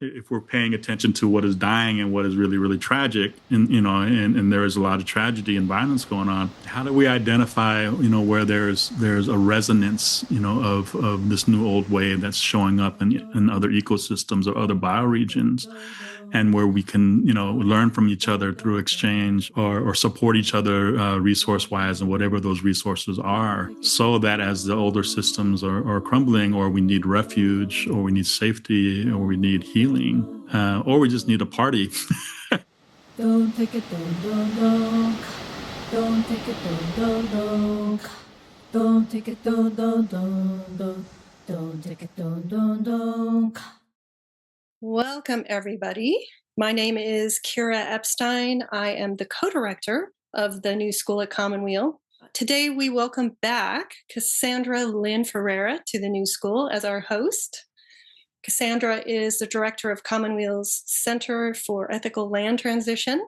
if we're paying attention to what is dying and what is really, really tragic, and and there is a lot of tragedy and violence going on, how do we identify, where there's a resonance, of this new old wave that's showing up in other ecosystems or other bioregions, and where we can, learn from each other through exchange or support each other resource wise and whatever those resources are, so that as the older systems are crumbling, or we need refuge, or we need safety, or we need healing, or we just need a party. Don't take it, don't. Don't take it, don't. Don't take it, don't. Don't take it, don't. Welcome, everybody. My name is Kira Epstein. I am the co-director of the New School at Commonweal. Today, we welcome back Cassandra Lynn Ferrera to the New School as our host. Cassandra is the director of Commonweal's Center for Ethical Land Transition,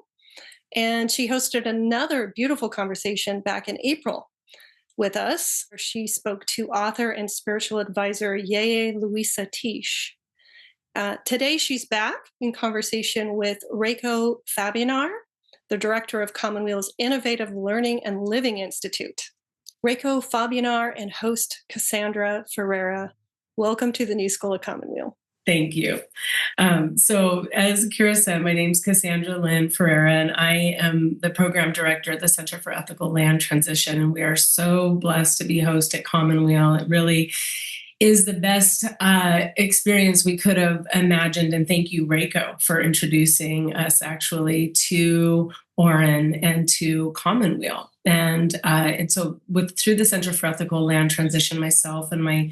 and she hosted another beautiful conversation back in April with us. She spoke to author and spiritual advisor Yeye Luisa Tish. Today, she's back in conversation with Rako Fabionar, the director of Commonweal's Innovative Learning and Living Institute. Rako Fabionar and host Cassandra Ferrera, welcome to the New School of Commonweal. Thank you. So as Kira said, my name is Cassandra Lynn Ferrera, and I am the program director at the Center for Ethical Land Transition. And we are so blessed to be host at Commonweal. It really is the best experience we could have imagined. And thank you, Rako, for introducing us actually to Oren and to Commonweal. And so through the Center for Ethical Land Transition, myself and my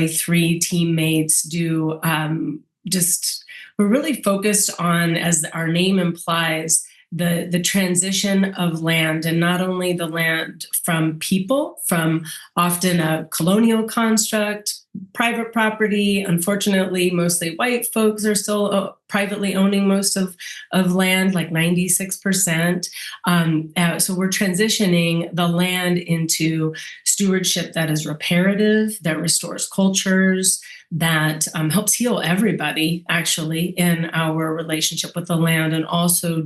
three teammates do we're really focused on, as our name implies, the transition of land, and not only the land from people, from often a colonial construct, private property. Unfortunately, mostly white folks are still privately owning most of land, like 96%. So we're transitioning the land into stewardship that is reparative, that restores cultures, that helps heal everybody, actually, in our relationship with the land, and also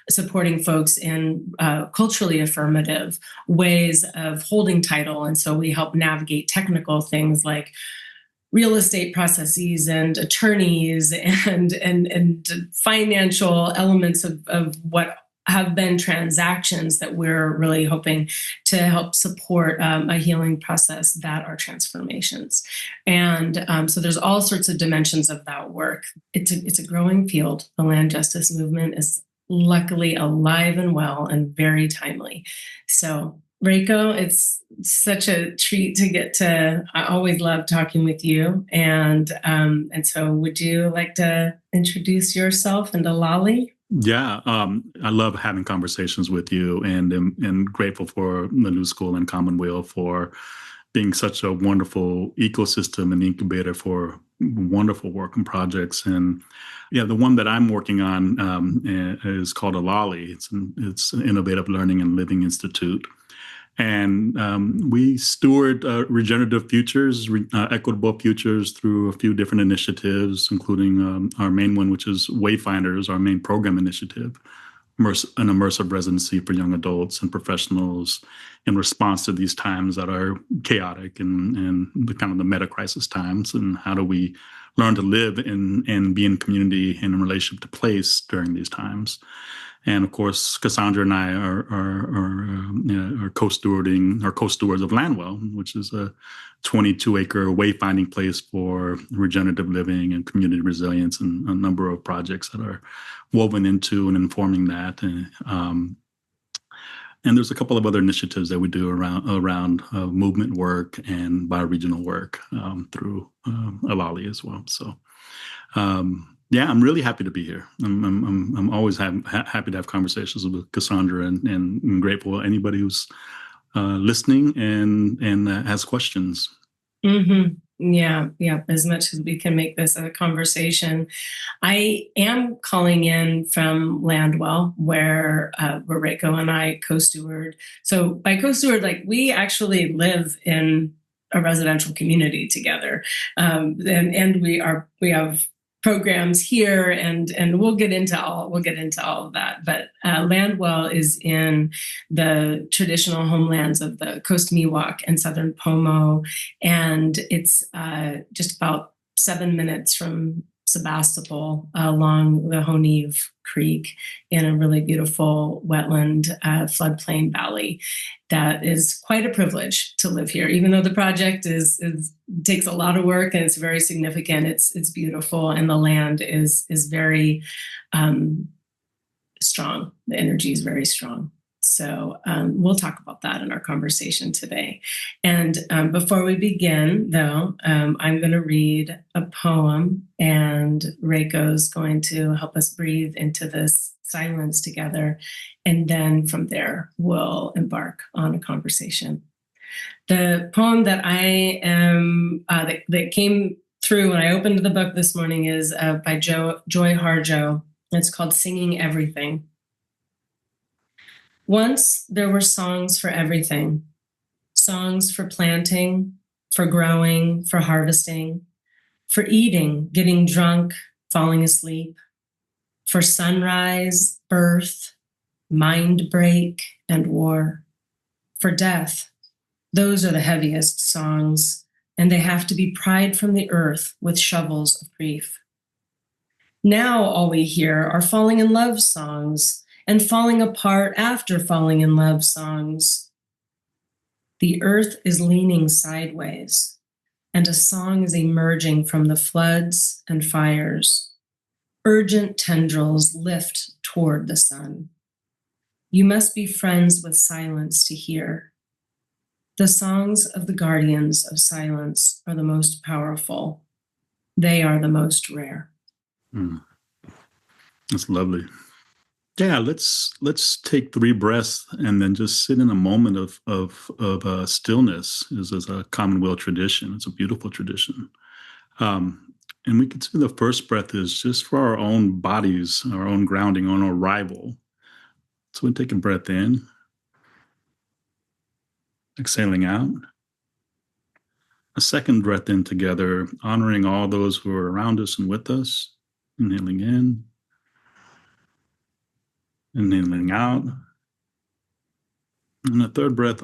supporting folks in culturally affirmative ways of holding title. And so we help navigate technical things like real estate processes and attorneys and financial elements of what have been transactions that we're really hoping to help support a healing process that are transformations. And so there's all sorts of dimensions of that work. It's a growing field. The land justice movement is luckily alive and well and very timely. So Rako, it's such a treat to I always love talking with you. And so would you like to introduce yourself and Lali? Yeah, I love having conversations with you, and grateful for the New School and Commonweal for being such a wonderful ecosystem and incubator for wonderful work and projects. And yeah, the one that I'm working on is called Alali. It's an Innovative Learning and Living Institute. And we steward regenerative futures, equitable futures through a few different initiatives, including our main one, which is Wayfinders, our main program initiative, an immersive residency for young adults and professionals in response to these times that are chaotic and the kind of the meta crisis times. And how do we learn to live and be in community and in relationship to place during these times? And of course, Cassandra and I are co-stewarding, or co-stewards of Landwell, which is a 22-acre wayfinding place for regenerative living and community resilience, and a number of projects that are woven into and informing that. And there's a couple of other initiatives that we do around movement work and bioregional work through Alali as well. So. Yeah, I'm really happy to be here. I'm always happy to have conversations with Cassandra, and grateful to anybody who's listening and has questions. Mm-hmm. Yeah. As much as we can make this a conversation, I am calling in from Landwell, where Rako and I co-steward. So by co-steward, like, we actually live in a residential community together, and we have programs here, and we'll get into all of that. But Landwell is in the traditional homelands of the Coast Miwok and Southern Pomo, and it's just about 7 minutes from Sebastopol along the Honive Creek in a really beautiful wetland floodplain valley. That is quite a privilege to live here, even though the project takes a lot of work and it's very significant. It's beautiful, and the land is very strong. The energy is very strong. So we'll talk about that in our conversation today. And before we begin, though, I'm going to read a poem, and Rako's going to help us breathe into this silence together. And then from there, we'll embark on a conversation. The poem that I am, that came through when I opened the book this morning is by Joy Harjo. It's called Singing Everything. Once there were songs for everything, songs for planting, for growing, for harvesting, for eating, getting drunk, falling asleep, for sunrise, birth, mind break, and war, for death. Those are the heaviest songs, and they have to be pried from the earth with shovels of grief. Now all we hear are falling in love songs, and falling apart after falling in love songs. The earth is leaning sideways, and a song is emerging from the floods and fires. Urgent tendrils lift toward the sun. You must be friends with silence to hear. The songs of the guardians of silence are the most powerful. They are the most rare. That's lovely. Yeah, let's take 3 breaths and then just sit in a moment of stillness. This is a Commonwealth tradition. It's a beautiful tradition. And we can see the first breath is just for our own bodies, our own grounding, on arrival. So we take a breath in, exhaling out. A second breath in together, honoring all those who are around us and with us. Inhaling in. Inhaling out. And the third breath,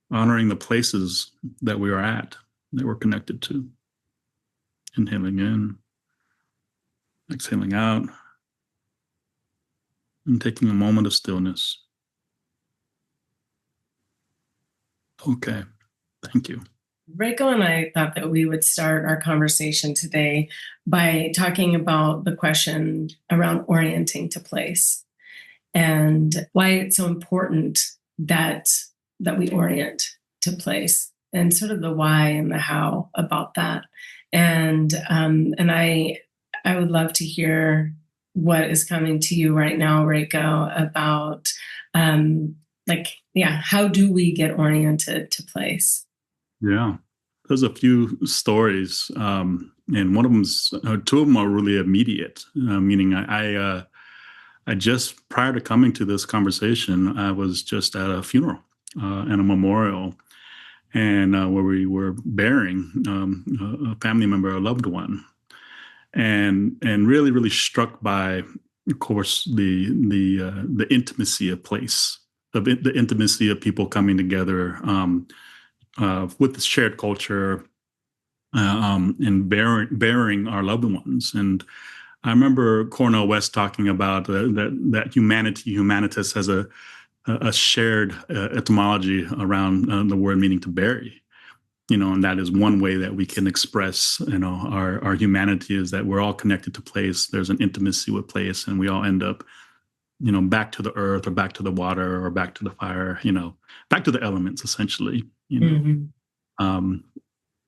honoring the places that we are at, that we're connected to. Inhaling in, exhaling out, and taking a moment of stillness. Okay, thank you. Rako and I thought that we would start our conversation today by talking about the question around orienting to place, and why it's so important that we orient to place, and sort of the why and the how about that. And I would love to hear what is coming to you right now, Rako, about how do we get oriented to place? Yeah, there's a few stories, and one of them's 2 of them are really immediate. Meaning, I just prior to coming to this conversation, I was just at a funeral and a memorial, and where we were burying a family member, a loved one, and really, really struck by, of course, the intimacy of place, the intimacy of people coming together with this shared culture and burying our loved ones. And I remember Cornel West talking about that humanitas has a shared etymology around the word meaning to bury, and that is one way that we can express, our humanity, is that we're all connected to place. There's an intimacy with place, and we all end up, back to the earth or back to the water or back to the fire, back to the elements, essentially, Mm-hmm.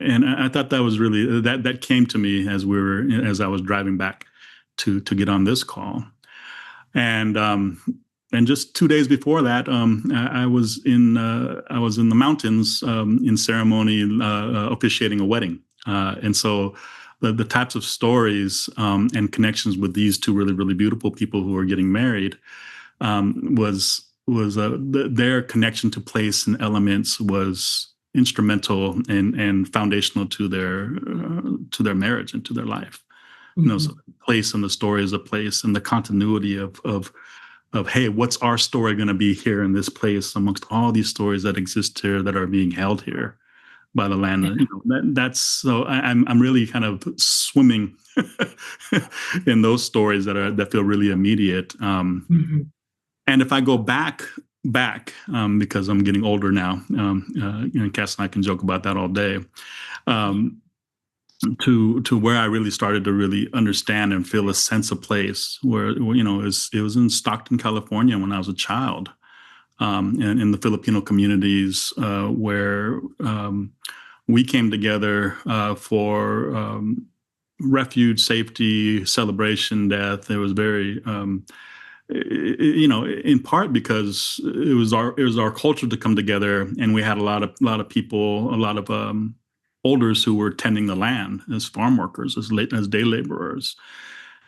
And I thought that was really, that came to me as I was driving back to get on this call. And just 2 days before that, I was in the mountains in ceremony, officiating a wedding. And so the types of stories and connections with these 2 really, really beautiful people who are getting married was their connection to place and elements was instrumental and foundational to their marriage and to their life. so place and the story is a place, and the continuity of hey, what's our story going to be here in this place amongst all these stories that exist here that are being held here by the land. That's so I'm really kind of swimming in those stories that feel really immediate. And if I go back because I'm getting older now, Cass and I can joke about that all day. To where I really started to really understand and feel a sense of place, where it was in Stockton, California, when I was a child, and in the Filipino communities where we came together for refuge, safety, celebration, death. It was very, in part because it was our culture to come together, and we had a lot of people, a lot of elders who were tending the land as farm workers, as day laborers,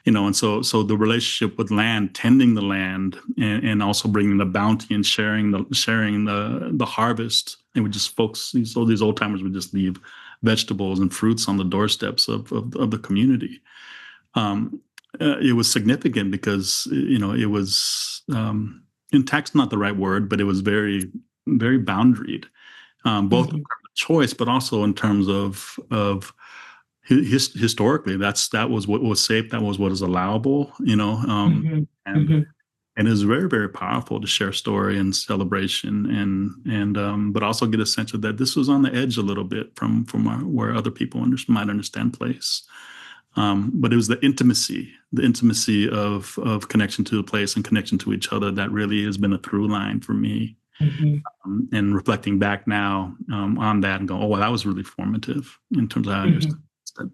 and so the relationship with land, tending the land, and also bringing the bounty and sharing the harvest. And we just these old timers would just leave vegetables and fruits on the doorsteps of the community. It was significant because it was intact's not the right word, but it was very, very boundaried, both in terms of choice, but also in terms of historically. That was what was safe. That was what is allowable. And it was very, very powerful to share story and celebration, and but also get a sense of that this was on the edge a little bit from where other people might understand place. But it was the intimacy of connection to the place and connection to each other that really has been a through line for me. And reflecting back now on that and going, oh, well, that was really formative in terms of how I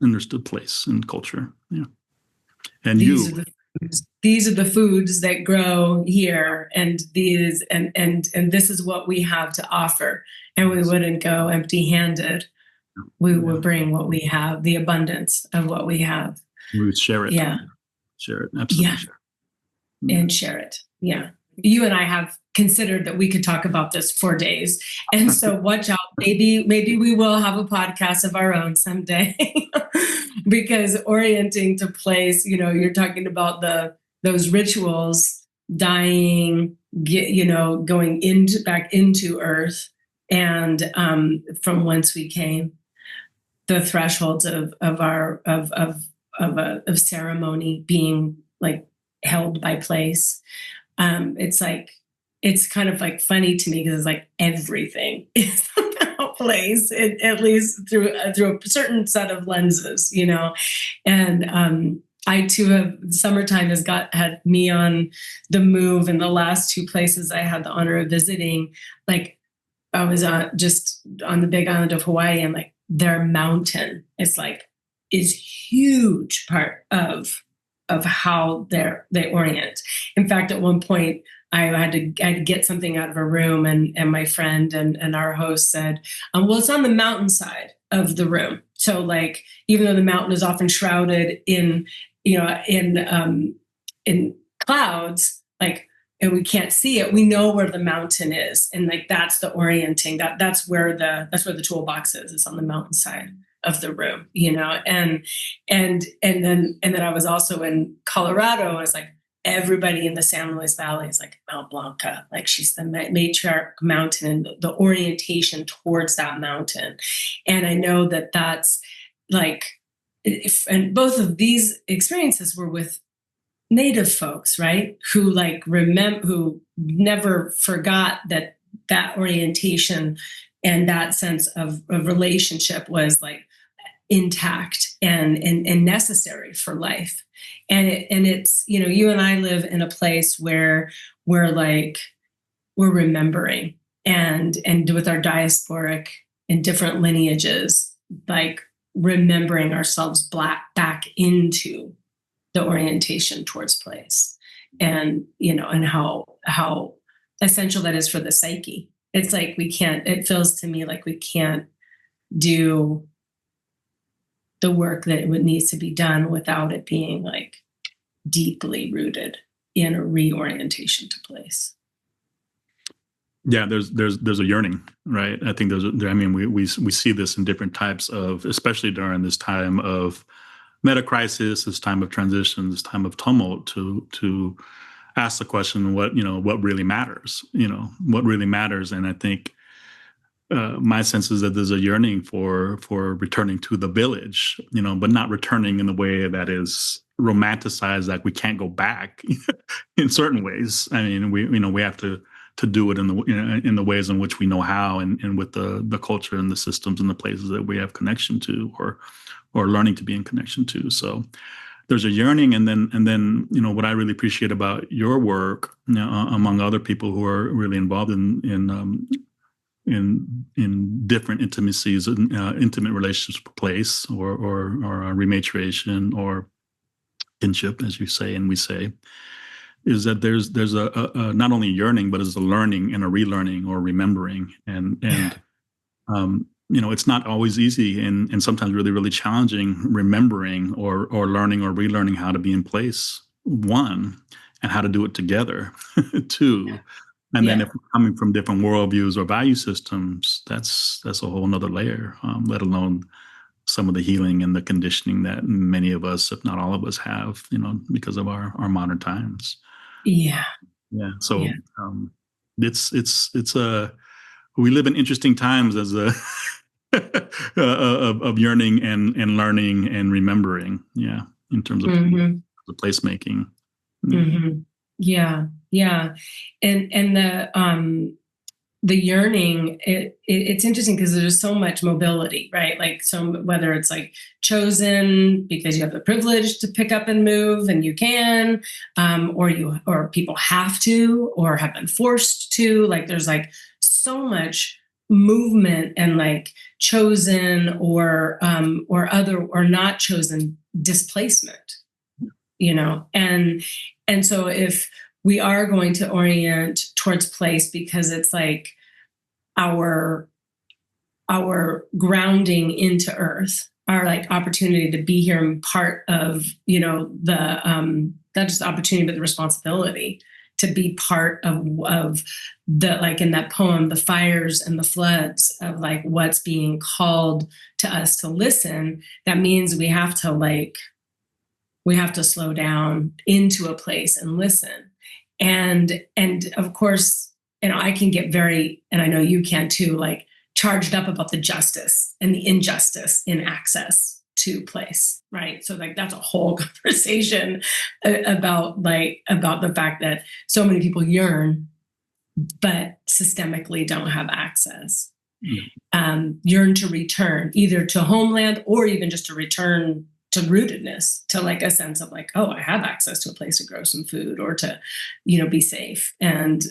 understood place and culture. Yeah. And these are the foods that grow here, and these and this is what we have to offer. And we wouldn't go empty-handed. We will bring what we have, the abundance of what we have. We would share it. Yeah. Share it. Absolutely. Yeah. And share it. Yeah. You and I have considered that we could talk about this for days. And so watch out. Maybe we will have a podcast of our own someday. Because orienting to place, you're talking about those rituals, dying, going back into earth, and from whence we came. The thresholds of ceremony being like held by place. It's kind of like funny to me because it's like everything is about place, at least through a certain set of lenses, And I too summertime has had me on the move, and the last two places I had the honor of visiting, like I was just on the big island of Hawaii, and like their mountain is huge part of how they orient. In fact, at one point I had to get something out of a room, and my friend and our host said, well, it's on the mountainside of the room. So like, even though the mountain is often shrouded in clouds, like, and we can't see it, we know where the mountain is. And like, that's the orienting, that's where the toolbox is. It's on the mountainside of the room, and then I was also in Colorado. I was like, everybody in the San Luis Valley is like Mount Blanca, like she's the matriarch mountain, and the orientation towards that mountain. And I know that that's like, and both of these experiences were with Native folks, right? Who like who never forgot that orientation and that sense of relationship was like intact and necessary for life. And it's, you and I live in a place where we're remembering and with our diasporic and different lineages, like remembering ourselves back into the orientation towards place, and and how essential that is for the psyche. It's like it feels to me like we can't do the work that needs to be done without it being like deeply rooted in a reorientation to place. Yeah, there's a yearning, right? I think we see this in different types of, especially during this time of meta crisis, this time of transition, this time of tumult, to ask the question, what really matters, what really matters. And I think my sense is that there's a yearning for returning to the village, but not returning in the way that is romanticized, like we can't go back in certain ways. I mean, we have to do it in the ways in which we know how, and with the culture and the systems and the places that we have connection to, or learning to be in connection to. So there's a yearning, and then what I really appreciate about your work, among other people who are really involved in different intimacies and intimate relationships with place, or rematriation, or kinship, as you say and we say, is that there's a not only yearning, but there's a learning and a relearning or remembering, and it's not always easy, and sometimes really, really challenging, remembering or learning or relearning how to be in place, one, and how to do it together, two. And then if we're coming from different worldviews or value systems, that's a whole nother layer, let alone some of the healing and the conditioning that many of us, if not all of us, have, because of our modern times. Yeah. Yeah. So it's we live in interesting times as a of yearning and learning and remembering. Yeah. In terms of the placemaking. Mm-hmm. Yeah. Yeah. And the yearning, it's interesting because there's so much mobility, right? Like, so whether it's like chosen because you have the privilege to pick up and move and you can, or people have to, or have been forced to, like, there's like so much movement, and like chosen or other or not chosen displacement, and so if we are going to orient towards place because it's like our grounding into earth, our like opportunity to be here and part of, the not just the opportunity, but the responsibility to be part of the, like in that poem, the fires and the floods of like what's being called to us to listen. That means we have to slow down into a place and listen. And of course, I can get very, and I know you can too, like charged up about the justice and the injustice in access to place, right? So like that's a whole conversation about the fact that so many people yearn, but systemically don't have access. Yearn to return either to homeland or even just to return to rootedness, to like a sense of like, oh, I have access to a place to grow some food, or to, be safe and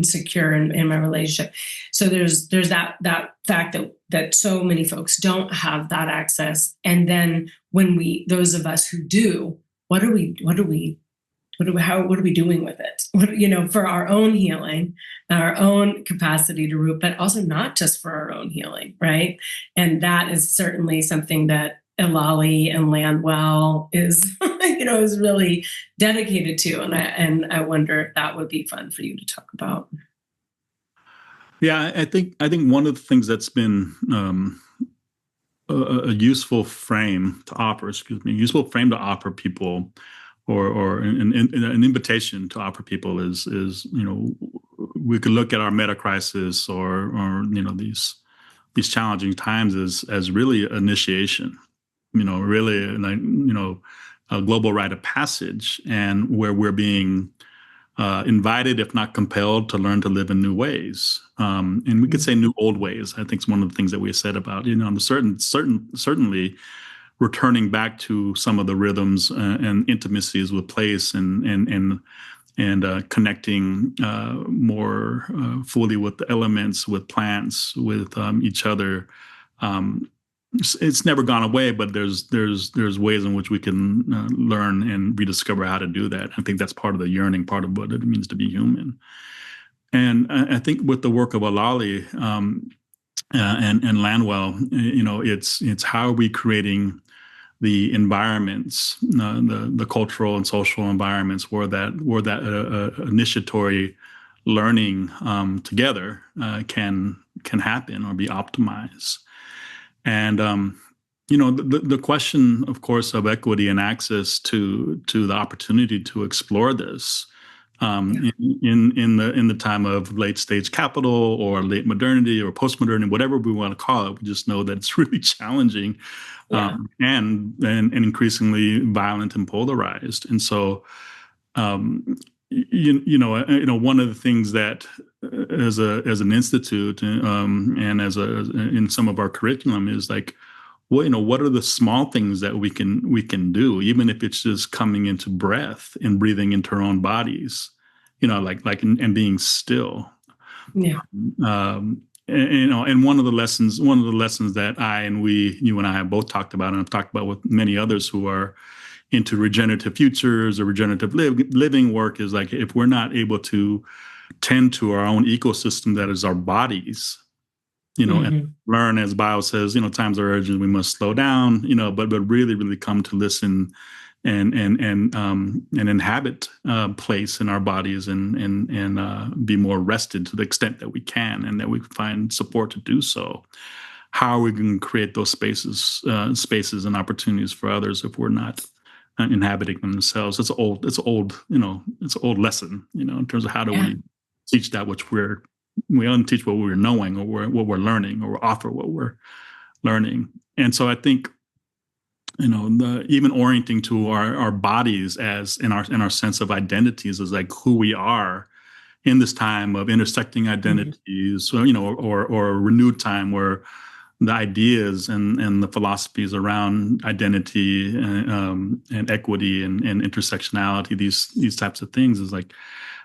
secure in my relationship. So there's that fact that so many folks don't have that access. And then when those of us who do, what are we doing with it? For our own healing, our own capacity to root, but also not just for our own healing, right? And that is certainly something that Ilali and Landwell is really dedicated to, and I wonder if that would be fun for you to talk about. Yeah, I think one of the things that's been a useful frame to offer people, or an invitation to offer people is we could look at our meta crisis or these challenging times as really initiation. Really, like, a global rite of passage, and where we're being invited, if not compelled, to learn to live in new ways. And we could say new old ways. I think it's one of the things that we said about, certainly returning back to some of the rhythms and intimacies with place, and connecting more fully with the elements, with plants, with each other. It's never gone away, but there's ways in which we can learn and rediscover how to do that. I think that's part of the yearning, part of what it means to be human. And I think with the work of Ilali and Landwell, it's how are we creating the environments, the cultural and social environments where that initiatory learning together can happen or be optimized. And the question, of course, of equity and access to the opportunity to explore this in the time of late stage capital or late modernity or post modernity, whatever we want to call it. We just know that it's really challenging and increasingly violent and polarized. And so, one of the things that as an institute and in some of our curriculum is like, well, what are the small things that we can do, even if it's just coming into breath and breathing into our own bodies, and being still. Yeah. And one of the lessons that you and I have both talked about, and I've talked about with many others who are into regenerative futures or regenerative living work, is like, if we're not able to tend to our own ecosystem that is our bodies, and learn, as Bio says, times are urgent, we must slow down, but really, really come to listen and inhabit place in our bodies and be more rested to the extent that we can, and that we find support to do so. How are we going to create those spaces and opportunities for others if we're not inhabiting them themselves? It's an old lesson, in terms of how do we teach that which we unteach what we're knowing, or what we're learning, or offer what we're learning. And so I think, even orienting to our bodies as in our sense of identities as like who we are in this time of intersecting identities, or a renewed time where the ideas and the philosophies around identity and equity and intersectionality, these types of things, is like,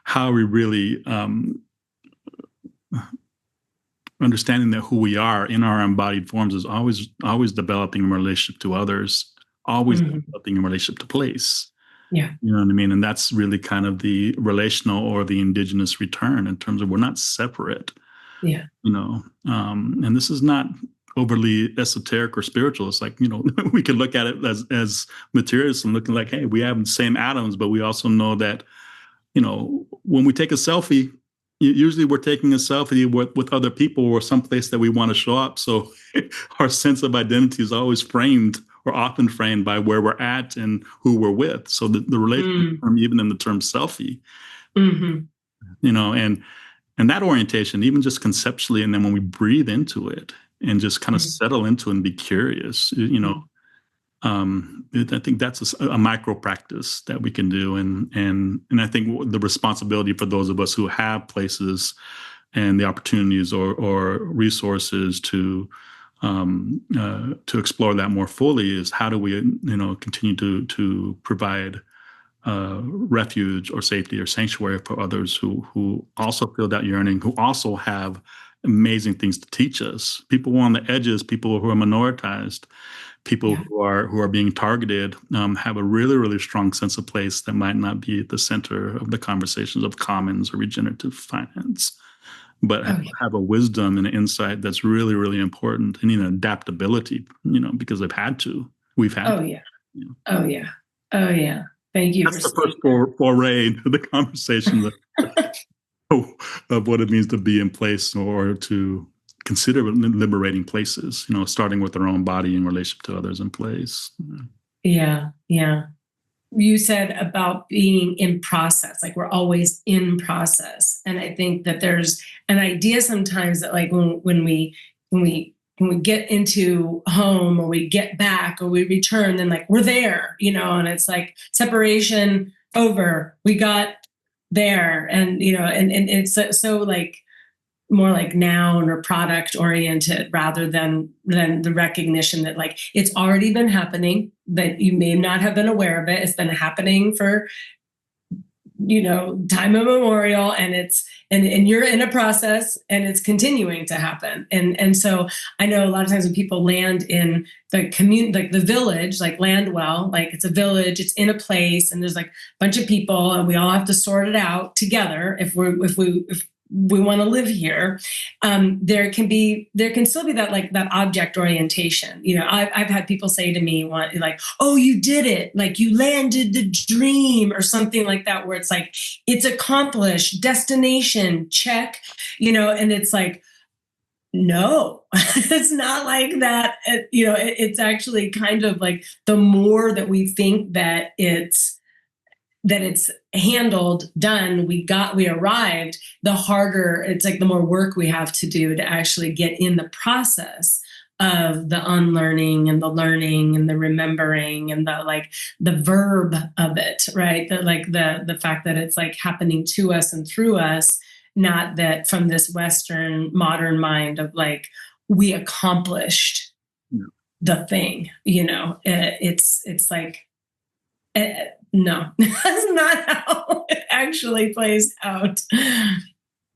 how are we really understanding that who we are in our embodied forms is always developing in relationship to others, always developing in relationship to place. Yeah. You know what I mean? And that's really kind of the relational or the indigenous return, in terms of we're not separate. Yeah. And this is not overly esoteric or spiritual. It's like, we could look at it as materialists and looking like, hey, we have the same atoms, but we also know that, when we take a selfie, usually we're taking a selfie with other people or someplace that we want to show up. So our sense of identity is always framed, or often framed, by where we're at and who we're with. So the relationship term, even in the term selfie, and that orientation, even just conceptually, and then when we breathe into it and just kind of settle into it and be curious, I think that's a micro practice that we can do, and I think the responsibility for those of us who have places and the opportunities or resources to explore that more fully is, how do we continue to provide refuge or safety or sanctuary for others who also feel that yearning, who also have amazing things to teach us. People who are on the edges, people who are minoritized, people who are being targeted, have a really, really strong sense of place that might not be at the center of the conversations of commons or regenerative finance, but have a wisdom and an insight that's really, really important, and adaptability, because we've had to. Oh yeah. Thank you. That's the first foray into the conversation of what it means to be in place, or to consider liberating places, starting with our own body in relationship to others in place. Yeah. You said about being in process, like we're always in process. And I think that there's an idea sometimes that, like, when we get into home, or we get back, or we return, then like we're there, and it's like separation over, we got there. And, and it's so like more like noun or product oriented, rather than the recognition that, like, it's already been happening, that you may not have been aware of it. It's been happening for, time immemorial, and and you're in a process, and it's continuing to happen. And so I know a lot of times when people land in the community, like the village, like land well, like it's a village, it's in a place, and there's like a bunch of people, and we all have to sort it out together if we want to live here. There can still be that object orientation. I've had people say to me, like, oh, you did it, like you landed the dream, or something like that, where it's like, it's accomplished, destination, check, and it's like, no, it's not like that. It's actually kind of like the more that we think that it's handled, done, we arrived, the harder it's like, the more work we have to do to actually get in the process of the unlearning and the learning and the remembering and the verb of it, right? The fact that it's like happening to us and through us, not that from this Western modern mind of like, we accomplished the thing, it's like, no, that's not how it actually plays out.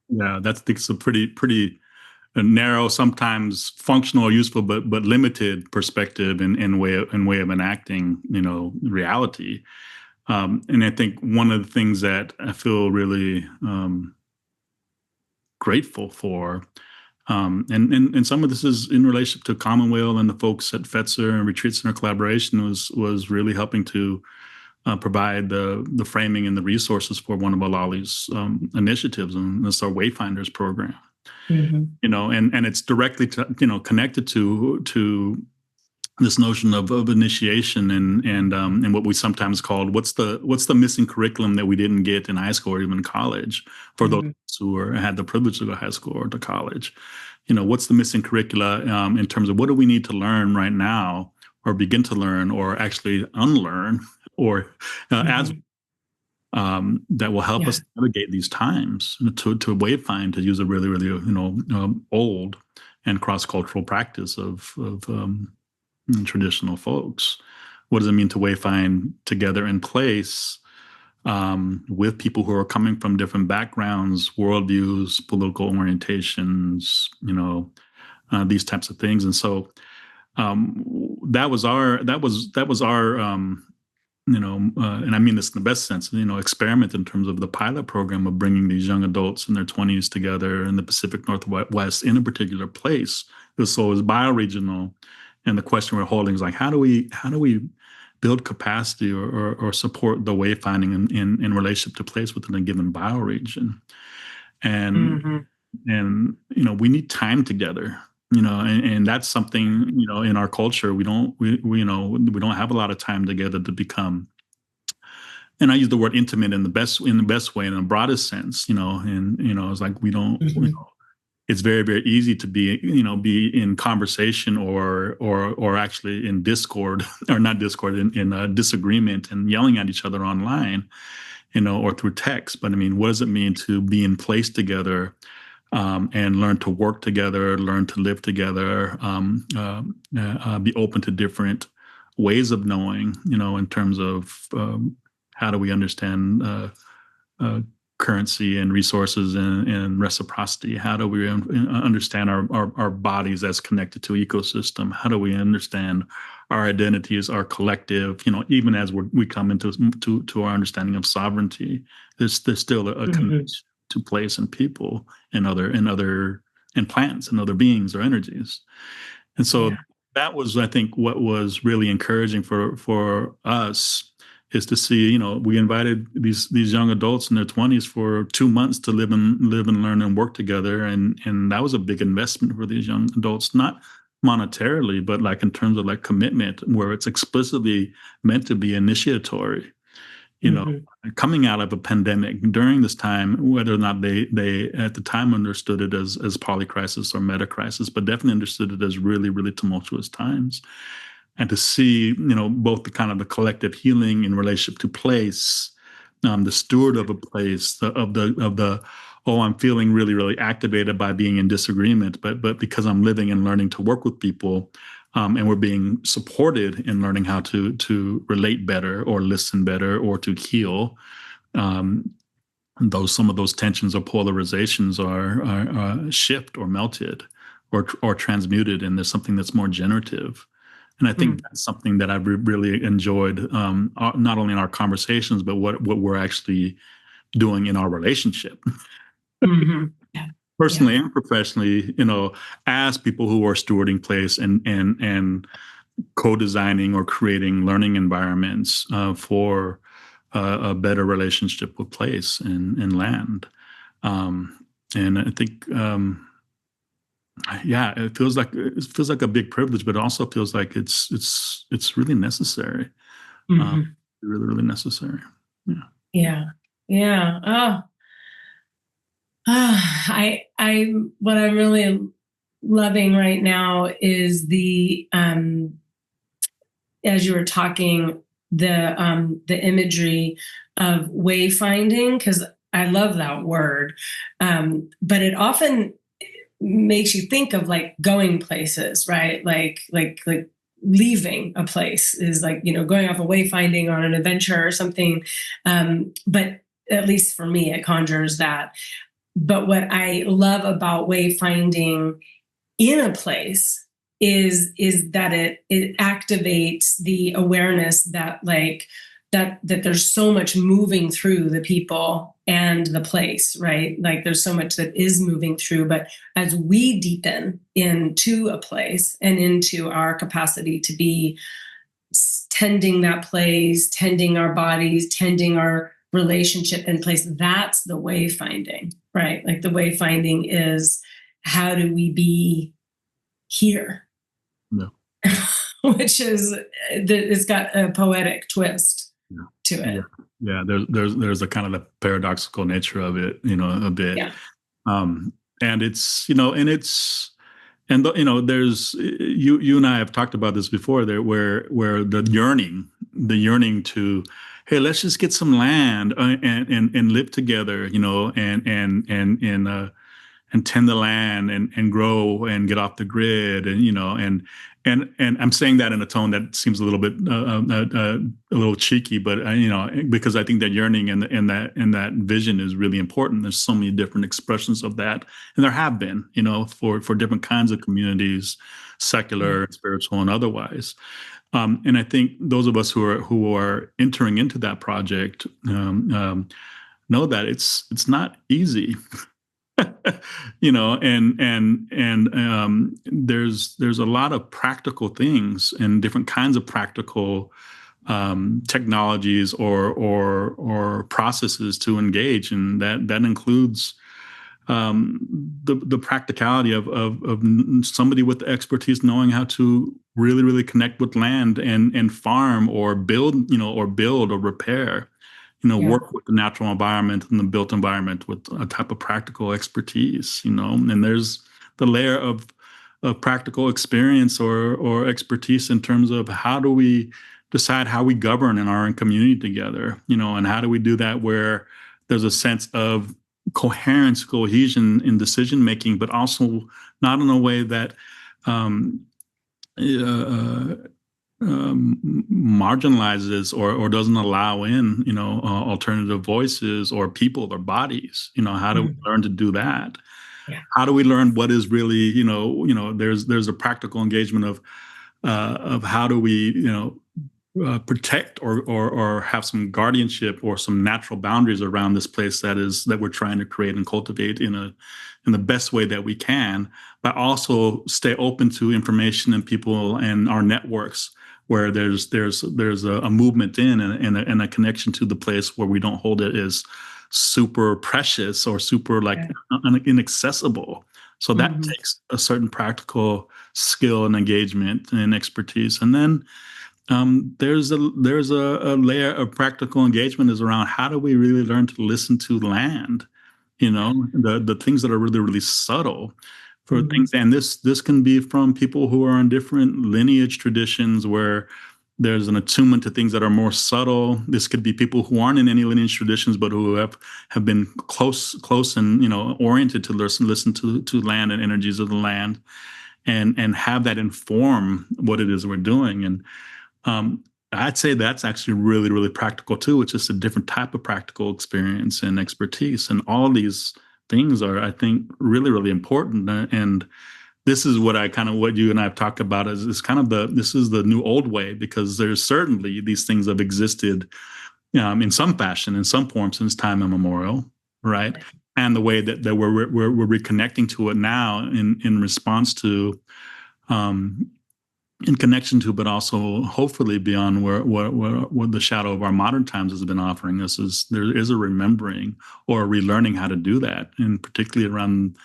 Yeah, that's a pretty narrow, sometimes functional or useful, but limited perspective and way of enacting, reality. And I think one of the things that I feel really grateful for, and some of this is in relationship to Commonweal and the folks at Fetzer and Retreat Center Collaboration, was really helping to provide the framing and the resources for one of Alali's initiatives, and that's our Wayfinders program. Mm-hmm. And it's directly connected to this notion of initiation and what we sometimes called what's the missing curriculum that we didn't get in high school or even college for those who had the privilege to go to high school or to college. What's the missing curricula in terms of what do we need to learn right now, or begin to learn, or actually unlearn, or as that will help us navigate these times to wayfind, to use a really, really old and cross-cultural practice of traditional folks. What does it mean to wayfind together in place with people who are coming from different backgrounds, worldviews, political orientations, these types of things? And so that was our and I mean this in the best sense, experiment in terms of the pilot program of bringing these young adults in their 20s together in the Pacific Northwest in a particular place. So it was bioregional, and the question we're holding is like, how do we build capacity or support the wayfinding in relationship to place within a given bioregion? And and we need time together. And that's something, in our culture, we don't have a lot of time together to become, and I use the word intimate in the best way, in the broadest sense, and, it's like, we don't, it's very, very easy to be in conversation or actually in discord, or not discord, in disagreement and yelling at each other online, or through text. But I mean, what does it mean to be in place together? And learn to work together, learn to live together, be open to different ways of knowing, in terms of how do we understand currency and resources and reciprocity? How do we understand our bodies as connected to ecosystem? How do we understand our identities, our collective, even as we come into our understanding of sovereignty? There's still a connection to place and people and plants and other beings or energies. And so that was, I think, what was really encouraging for us, is to see, we invited these young adults in their 20s for 2 months to live and learn and work together. And that was a big investment for these young adults, not monetarily, but like in terms of like commitment, where it's explicitly meant to be initiatory. Coming out of a pandemic during this time, whether or not they at the time understood it as polycrisis or meta-crisis, but definitely understood it as really, really tumultuous times. And to see, both the kind of the collective healing in relationship to place, the steward of a place, I'm feeling really, really activated by being in disagreement, but because I'm living and learning to work with people, and we're being supported in learning how to relate better or listen better or to heal. Some of those tensions or polarizations are shift or melted or transmuted, and there's something that's more generative. And I think that's something that I've really enjoyed, not only in our conversations, but what we're actually doing in our relationship. Personally and professionally, as people who are stewarding place and co-designing or creating learning environments for a better relationship with place and land. And I think Yeah, it feels like a big privilege, but it also feels like it's really necessary. Mhm. Really, really necessary. Yeah. Yeah. Yeah. Oh, I what I'm really loving right now is the as you were talking, the imagery of wayfinding, because I love that word, but it often makes you think of like going places, right? Like leaving a place is like, going off a wayfinding on an adventure or something. But at least for me, it conjures that. But what I love about wayfinding in a place is that it activates the awareness that that there's so much moving through the people and the place, right? Like there's so much that is moving through, but as we deepen into a place and into our capacity to be tending that place, tending our bodies, tending our relationship in place, that's the wayfinding, right? Like the wayfinding is, how do we be here? Yeah. Which is, it's got a poetic twist Yeah. to Yeah. it. Yeah. There's a kind of the paradoxical nature of it, a bit. Yeah. And there's you and I have talked about this before there, where the yearning to, hey, let's just get some land, and live together, and tend the land, and grow and get off the grid, and I'm saying that in a tone that seems a little bit a little cheeky, but because I think that yearning and that vision is really important. There's so many different expressions of that, and there have been, for different kinds of communities, secular, spiritual, and otherwise. And I think those of us who are entering into that project know that it's not easy. And there's a lot of practical things and different kinds of practical technologies or processes to engage, and that includes the practicality of somebody with the expertise knowing how to really, really connect with land and farm or build or repair, work with the natural environment and the built environment with a type of practical expertise, and there's the layer of practical experience or expertise in terms of how do we decide how we govern in our community together, and how do we do that where there's a sense of coherence, cohesion in decision making, but also not in a way that uh, marginalizes or doesn't allow in, alternative voices or people or bodies. How do we learn to do that? Yeah. How do we learn what is really, there's a practical engagement of how do we, protect or have some guardianship or some natural boundaries around this place that we're trying to create and cultivate in the best way that we can, but also stay open to information and people and our networks where there's a movement and a connection to the place where we don't hold it as super precious or super inaccessible. So that takes a certain practical skill and engagement and expertise. And then there's a layer of practical engagement is around how do we really learn to listen to land, the things that are really, really subtle for things. And this can be from people who are in different lineage traditions where there's an attunement to things that are more subtle. This could be people who aren't in any lineage traditions, but who have been close and, oriented to listen to land and energies of the land and have that inform what it is we're doing. And I'd say that's actually really, really practical too. It's just a different type of practical experience and expertise. And all these things are, I think, really, really important. And this is what you and I have talked about is kind of this is the new old way, because there's certainly these things have existed in some fashion, in some form since time immemorial, right? And the way that we're reconnecting to it now in response to in connection to, but also hopefully beyond where the shadow of our modern times has been offering us, is there is a remembering or relearning how to do that, and particularly around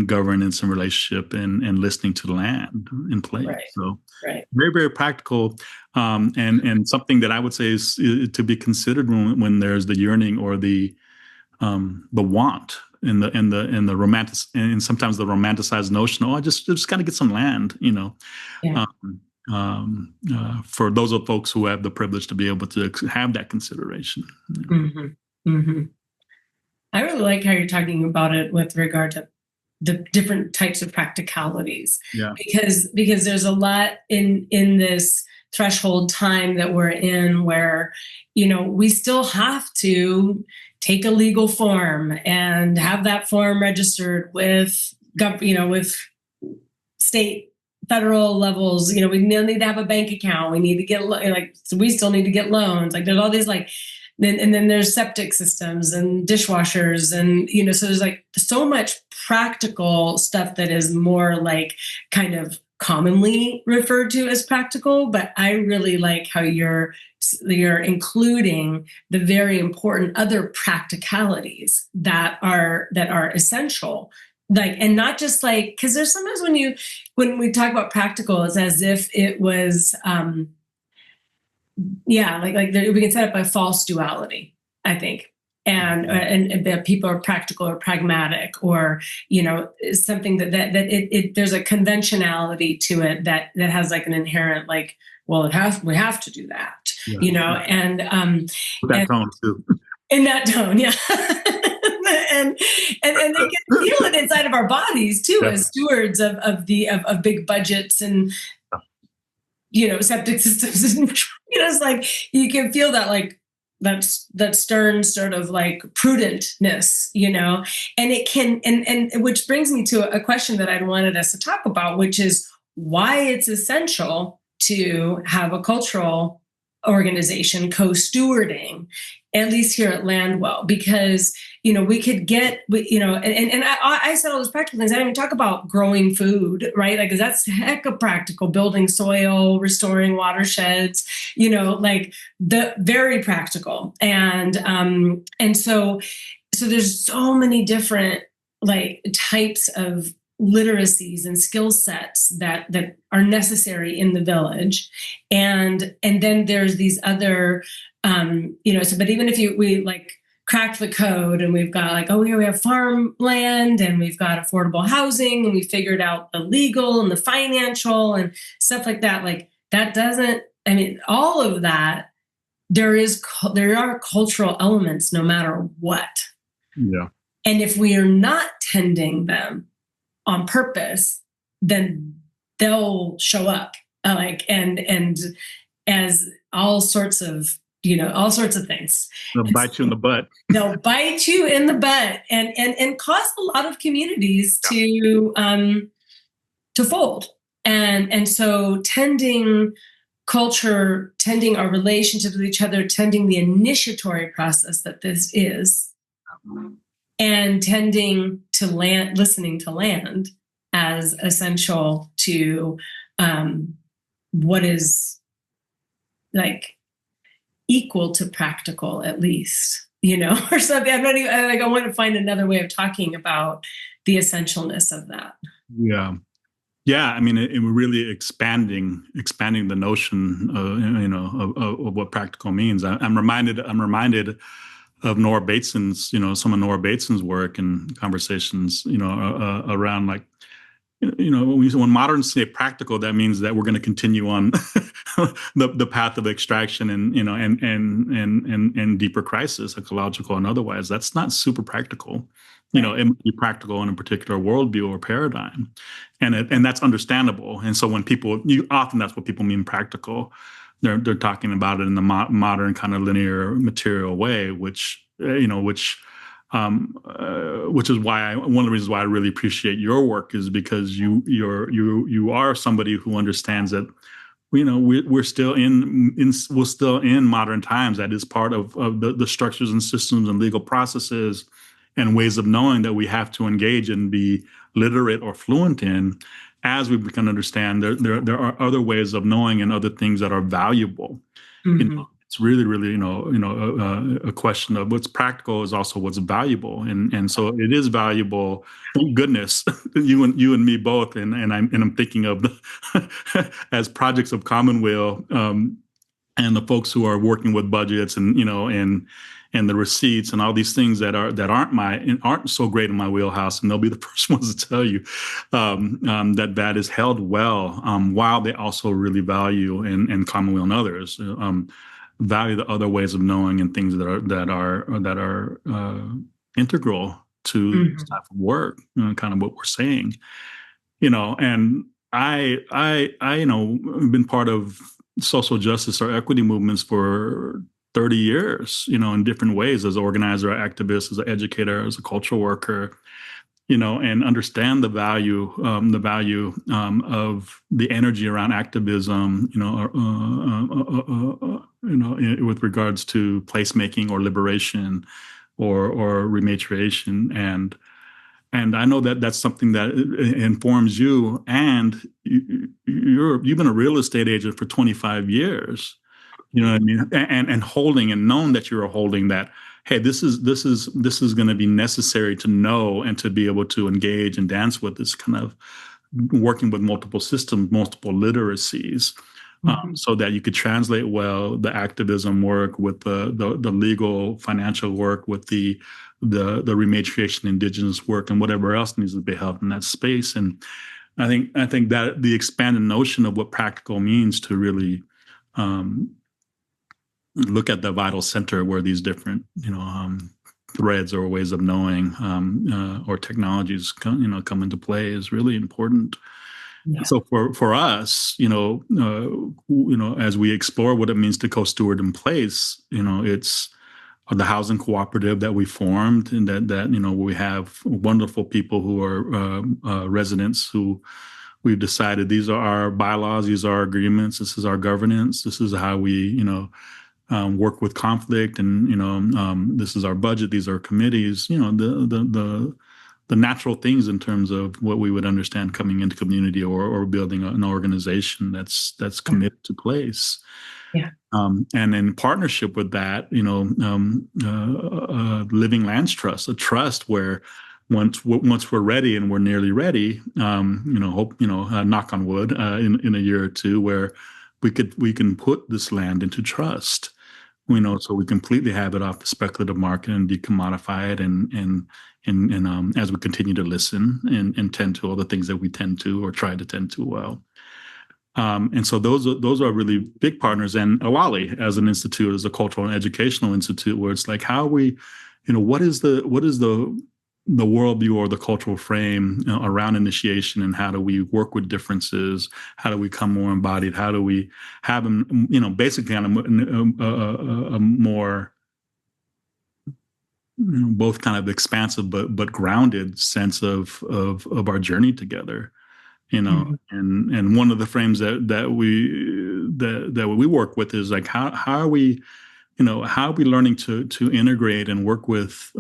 governance and relationship and listening to the land in play. Right. So Right. very, very practical, and something that I would say is to be considered when there's the yearning or the want and the romantic, and sometimes the romanticized notion. Oh, I just got to get some land, Yeah. For those of folks who have the privilege to be able to have that consideration. Mm-hmm. Mm-hmm. I really like how you're talking about it with regard to the different types of practicalities. Yeah. Because there's a lot in this threshold time that we're in where, we still have to take a legal form and have that form registered with with state, federal levels. We need to have a bank account. We need to get so we still need to get loans. There's all these and then there's septic systems and dishwashers and so there's so much practical stuff that is more kind of commonly referred to as practical. But I really like how you're including the very important other practicalities that are essential, and not just because there's sometimes when we talk about practical, it's as if it was we can set up a false duality, I think. And that people are practical or pragmatic, or something that there's a conventionality to it that has an inherent we have to do that, and with that tone too. In that tone, yeah. and they can feel it inside of our bodies too, as stewards of big budgets and septic systems, and it's you can feel that that stern sort of prudentness, and it can, and which brings me to a question that I'd wanted us to talk about, which is why it's essential to have a cultural organization co-stewarding, at least here at Landwell, because we could get and I said all those practical things. I didn't even talk about growing food, right? Because that's heck of practical, building soil, restoring watersheds, the very practical, and so there's so many different types of literacies and skill sets that are necessary in the village, and then there's these other but even if we cracked the code and we've got we have farmland and we've got affordable housing and we figured out the legal and the financial and stuff like that, that doesn't, all of that, there are cultural elements no matter what. Yeah. And if we are not tending them on purpose, then they'll show up and as all sorts of things. They'll bite you in the butt. They'll bite you in the butt and cause a lot of communities to fold. And so tending culture, tending our relationships with each other, tending the initiatory process that this is, and tending to land, listening to land as essential to what is equal to practical, at least, or something. I'm not even, I want to find another way of talking about the essentialness of that. Yeah. Yeah, it really expanding the notion of what practical means. I'm reminded of Nora Bateson's, some of Nora Bateson's work and conversations, around when moderns say practical, that means that we're going to continue on the path of extraction and deeper crisis, ecological and otherwise. That's not super practical. It might be practical in a particular worldview or paradigm, and that's understandable. And so when people, often that's what people mean practical. They're talking about it in the modern kind of linear material way, which is why one of the reasons why I really appreciate your work is because you are somebody who understands that we're still in modern times. That is part of the structures and systems and legal processes and ways of knowing that we have to engage and be literate or fluent in, as we can understand there are other ways of knowing and other things that are valuable. Mm-hmm. it's really, really, a question of what's practical is also what's valuable, and so it is valuable. Thank goodness, you and me both, and I'm thinking of as projects of Commonweal, and the folks who are working with budgets and and the receipts and all these things that aren't so great in my wheelhouse, and they'll be the first ones to tell you that is held well, while they also really value and Commonweal and others value the other ways of knowing and things that are integral to this type of work, kind of what we're saying, and I been part of social justice or equity movements for 30 years, in different ways, as an organizer, activist, as an educator, as a cultural worker, and understand the value of the energy around activism, with regards to placemaking or liberation or rematriation. And I know that that's something that informs you. And you've been a real estate agent for 25 years. You know what I mean? And holding and knowing that you're holding that. Hey, this is going to be necessary to know and to be able to engage and dance with this kind of working with multiple systems, multiple literacies. So that you could translate well the activism work with the legal financial work with the rematriation indigenous work and whatever else needs to be held in that space. And I think that the expanded notion of what practical means to really look at the vital center where these different threads or ways of knowing or technologies come into play is really important. Yeah. So for us, as we explore what it means to co-steward in place, it's the housing cooperative that we formed, and that we have wonderful people who are residents who we've decided these are our bylaws, these are our agreements, this is our governance, this is how we work with conflict, and this is our budget, these are committees, the natural things in terms of what we would understand coming into community or building an organization that's committed to place. Yeah. And in partnership with that, living lands trust, a trust where once we're ready, and we're nearly ready, hope, knock on wood, in a year or two, where we can put this land into trust. So we completely have it off the speculative market and decommodify it, and as we continue to listen and tend to all the things that we tend to or try to tend to well. And so those are really big partners. And Awali as an institute, as a cultural and educational institute, where it's like, how we, what is the worldview or the cultural frame around initiation, and how do we work with differences? How do we become more embodied? How do we have them, basically on a more both kind of expansive but grounded sense of our journey together, and one of the frames that we work with is like, how are we learning to integrate and work with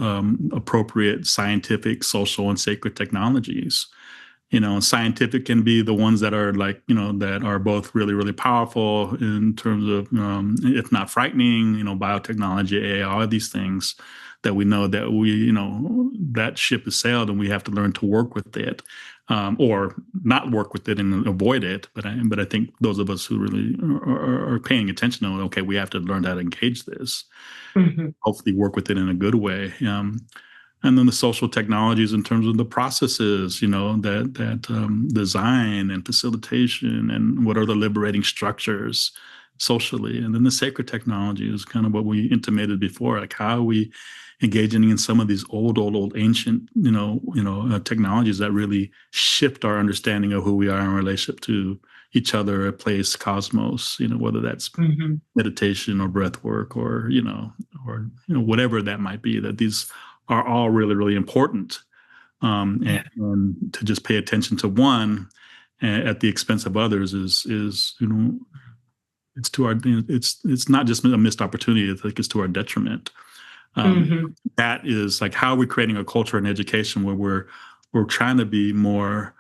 appropriate scientific, social, and sacred technologies. Scientific can be the ones that are like, that are both really, really powerful in terms of, if not frightening, biotechnology, AI, all of these things that we know that that ship has sailed, and we have to learn to work with it, or not work with it and avoid it. But I think those of us who really are paying attention to, okay, we have to learn how to engage this, hopefully work with it in a good way. And then the social technologies in terms of the processes, that design and facilitation, and what are the liberating structures socially. And then the sacred technology is kind of what we intimated before, like how are we engaging in some of these old ancient, technologies that really shift our understanding of who we are in relationship to each other, a place, cosmos, whether that's meditation or breath work or whatever that might be, that these are all really, really important. And to just pay attention to one at the expense of others is it's to our, it's not just a missed opportunity. I think it's to our detriment. That is like, how are we creating a culture and education where we're trying to be more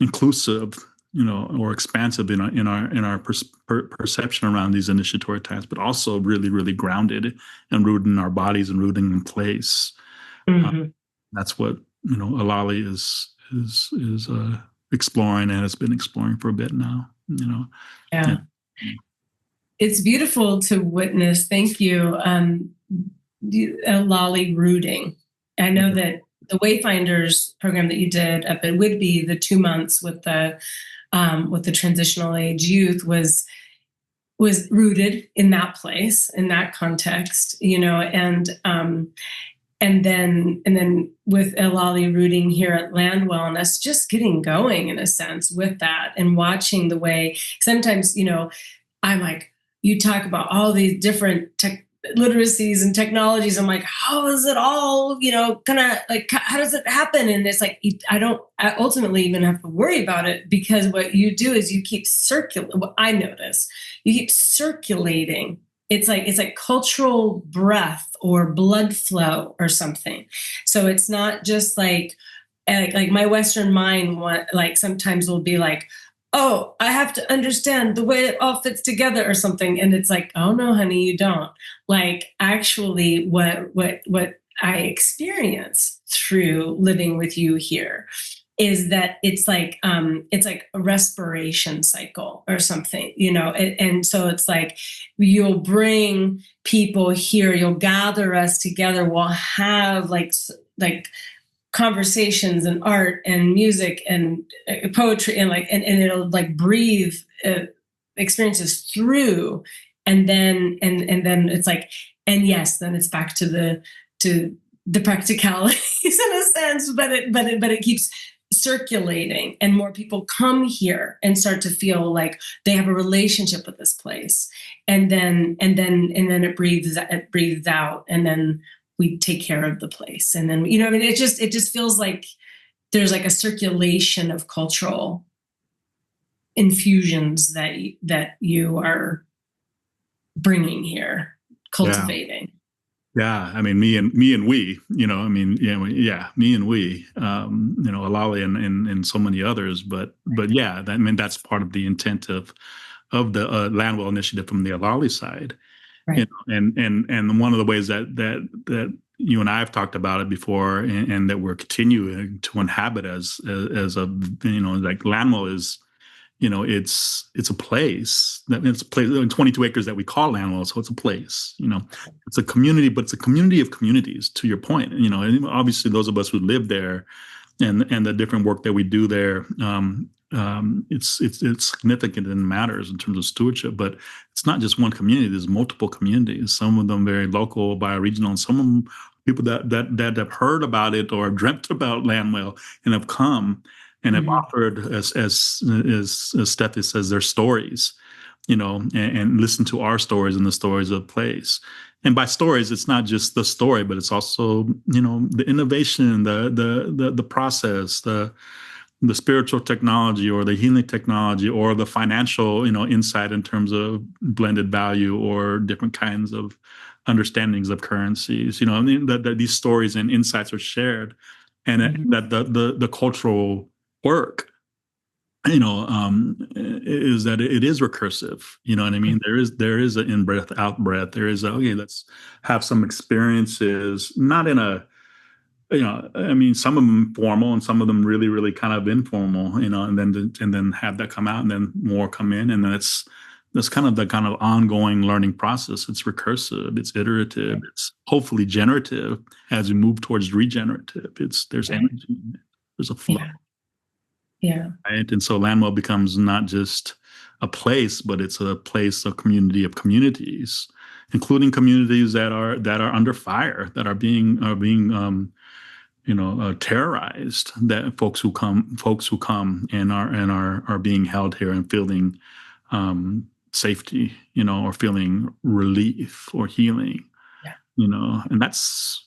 inclusive, or expansive in our perception around these initiatory times, but also really, really grounded and rooted in our bodies and rooted in place. That's what Alali is exploring and has been exploring for a bit now. Yeah. It's beautiful to witness. Thank you. Alali rooting. I know that the Wayfinders program that you did up at Whitby, the 2 months with the transitional age youth was rooted in that place, in that context, and then with Alali rooting here at Land Wellness, just getting going in a sense with that and watching the way sometimes, I'm like, you talk about all these different literacies and technologies. I'm like, how is it all, how does it happen? And it's like, I ultimately even have to worry about it, because what you do is you keep circulating. What I notice, you keep circulating. It's like cultural breath or blood flow or something. So it's not just like my Western mind, sometimes will be like, oh, I have to understand the way it all fits together or something. And it's like, oh no, honey, you don't. Like, actually what I experience through living with you here is that it's like a respiration cycle or something, and so it's like, you'll bring people here, you'll gather us together, we'll have like conversations and art and music and poetry and it'll like breathe experiences through, and then it's like, and yes, then it's back to the practicalities in a sense, but it keeps circulating, and more people come here and start to feel like they have a relationship with this place, and then it breathes out, and then we take care of the place, and then it just feels like there's like a circulation of cultural infusions that you are bringing here, cultivating. Yeah, I mean, me and we, me and we, Alali and so many others, but yeah, that's part of the intent of the Landwell initiative from the Alali side, right? And one of the ways that you and I have talked about it before, and that we're continuing to inhabit as a like Landwell is. It's a place. It's a place, 22 acres that we call Landwell, so it's a place. It's a community, but it's a community of communities. To your point, and obviously those of us who live there, and the different work that we do there, it's significant and matters in terms of stewardship. But it's not just one community. There's multiple communities. Some of them very local, bioregional, and some of them people that have heard about it or dreamt about Landwell and have come. And have offered, as Steffi says, their stories, and listen to our stories and the stories of place. And by stories, it's not just the story, but it's also, the innovation, the process, the spiritual technology or the healing technology or the financial, insight in terms of blended value or different kinds of understandings of currencies. That these stories and insights are shared, and that the cultural work, is that it is recursive. You know what I mean? There is an in-breath, out-breath. There is let's have some experiences, not in a, some of them formal and some of them really, really kind of informal, and then have that come out and then more come in. And then that's kind of the kind of ongoing learning process. It's recursive, it's iterative, it's hopefully generative as we move towards regenerative. There's energy in it. There's a flow. Yeah. Right. And so Landwell becomes not just a place, but it's a place, a community of communities, including communities that are under fire, that are being terrorized. That folks who come and are being held here and feeling safety, or feeling relief or healing. Yeah. And that's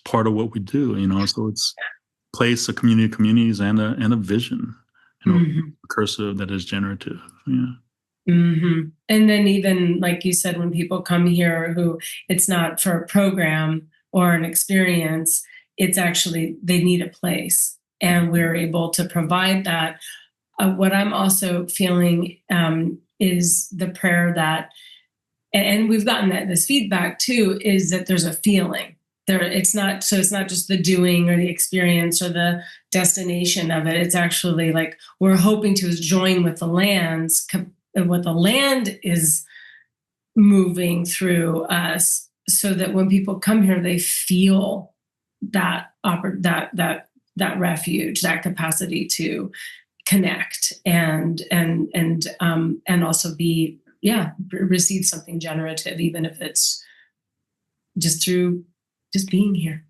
part of what we do. So it's place, a community of communities, and a vision, recursive that is generative. Yeah. And then even like you said, when people come here, who it's not for a program or an experience, it's actually they need a place, and we're able to provide that. What I'm also feeling is the prayer that, and we've gotten this feedback too, is that there's a feeling there. It's not just the doing or the experience or the destination of it. It's actually like we're hoping to join with the lands, what the land is moving through us, so that when people come here, they feel that refuge, that capacity to connect and also be, receive something generative, even if it's just through just being here,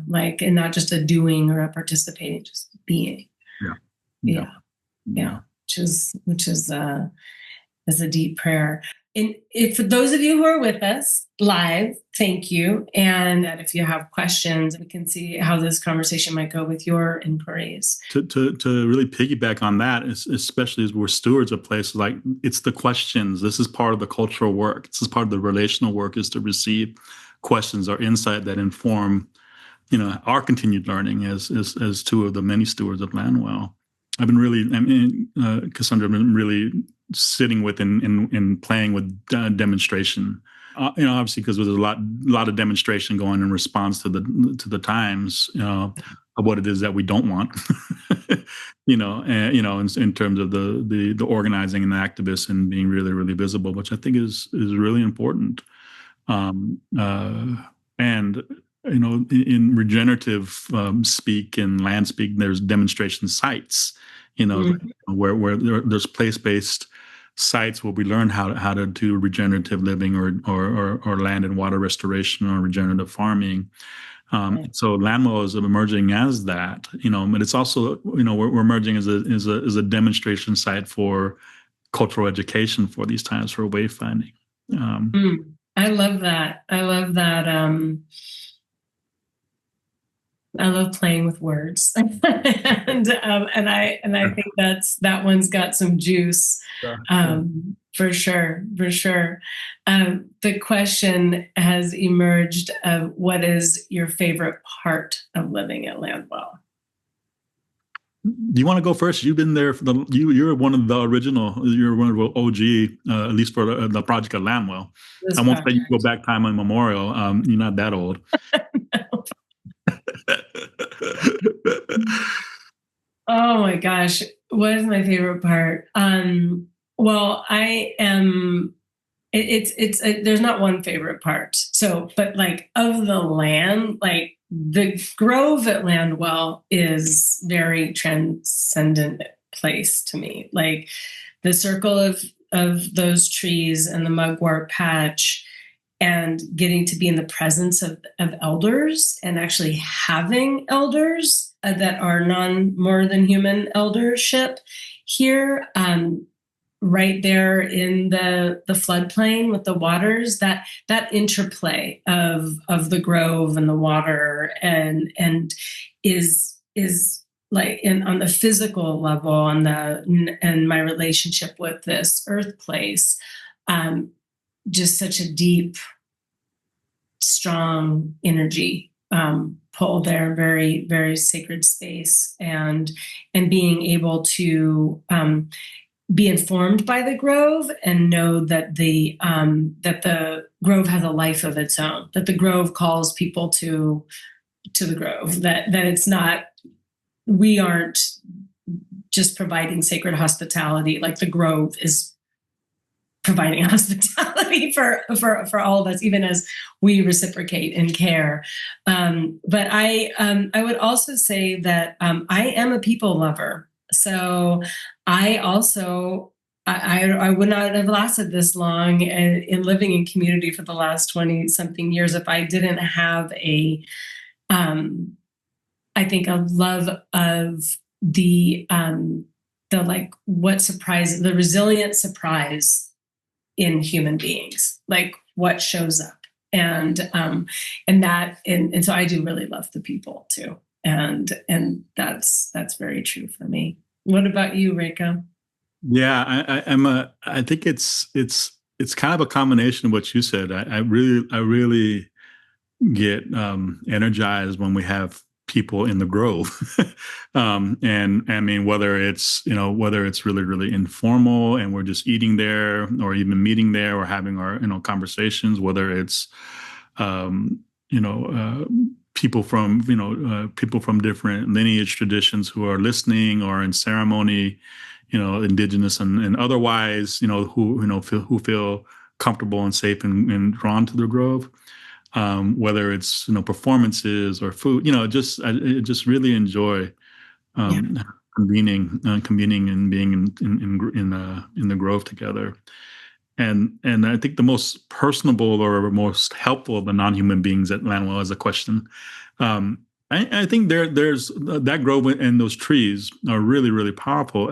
like, and not just a doing or a participating, just being. Yeah. Which is a deep prayer. And if for those of you who are with us live, thank you. And that if you have questions, we can see how this conversation might go with your inquiries. To really piggyback on that, especially as we're stewards of places, like, it's the questions. This is part of the cultural work. This is part of the relational work, is to receive questions or insight that inform, our continued learning as two of the many stewards of Landwell. I've been really, Cassandra, I've been really sitting with and playing with demonstration. Obviously, because there's a lot of demonstration going in response to the times of what it is that we don't want. In terms of the organizing and the activists and being really, really visible, which I think is really important. And in regenerative speak and land speak, there's demonstration sites, where there's place-based sites where we learn how to do regenerative living or land and water restoration or regenerative farming. So Landwell is emerging as that, but it's also, we're emerging as a demonstration site for cultural education for these times, for wayfinding. I love that. I love playing with words, and I think that one's got some juice, for sure. The question has emerged of what is your favorite part of living at Landwell? Do you want to go first? You've been there. You're one of the original. You're one of the OG, at least for the project at Landwell. I won't say you go back time immemorial. You're not that old. No. Oh my gosh, what is my favorite part? Well, I am. There's not one favorite part. So, but like of the land, like the grove at Landwell is very transcendent place to me. Like the circle of those trees and the mugwort patch, and getting to be in the presence of elders, and actually having elders that are more than human eldership here, right there in the floodplain with the waters, that interplay of the grove and the water, and is like on the physical level, and my relationship with this earth place, just such a deep, strong energy pull there, very, very sacred space, and being able to be informed by the grove and know that the grove has a life of its own, that the grove calls people to the grove, that it's not, we aren't just providing sacred hospitality, like the grove is providing hospitality for all of us, even as we reciprocate and care. But I would also say that I am a people lover. So I also, I would not have lasted this long in living in community for the last 20 something years if I didn't have I think a love of the like what surprise, the resilient surprise in human beings, like what shows up, and so I do really love the people too, and that's very true for me. What about you, Rako? Yeah, I think it's kind of a combination of what you said. I really get energized when we have people in the grove. And I mean, whether it's really, really informal and we're just eating there or even meeting there or having our, conversations, whether it's, you know, people from, people from different lineage traditions who are listening or in ceremony, indigenous and otherwise, who feel comfortable and safe and drawn to the grove. Whether it's performances or food, I just really enjoy convening and being in the grove together. And I think the most personable or most helpful of the non-human beings at Landwell is a question. I think there's that grove and those trees are really, really powerful.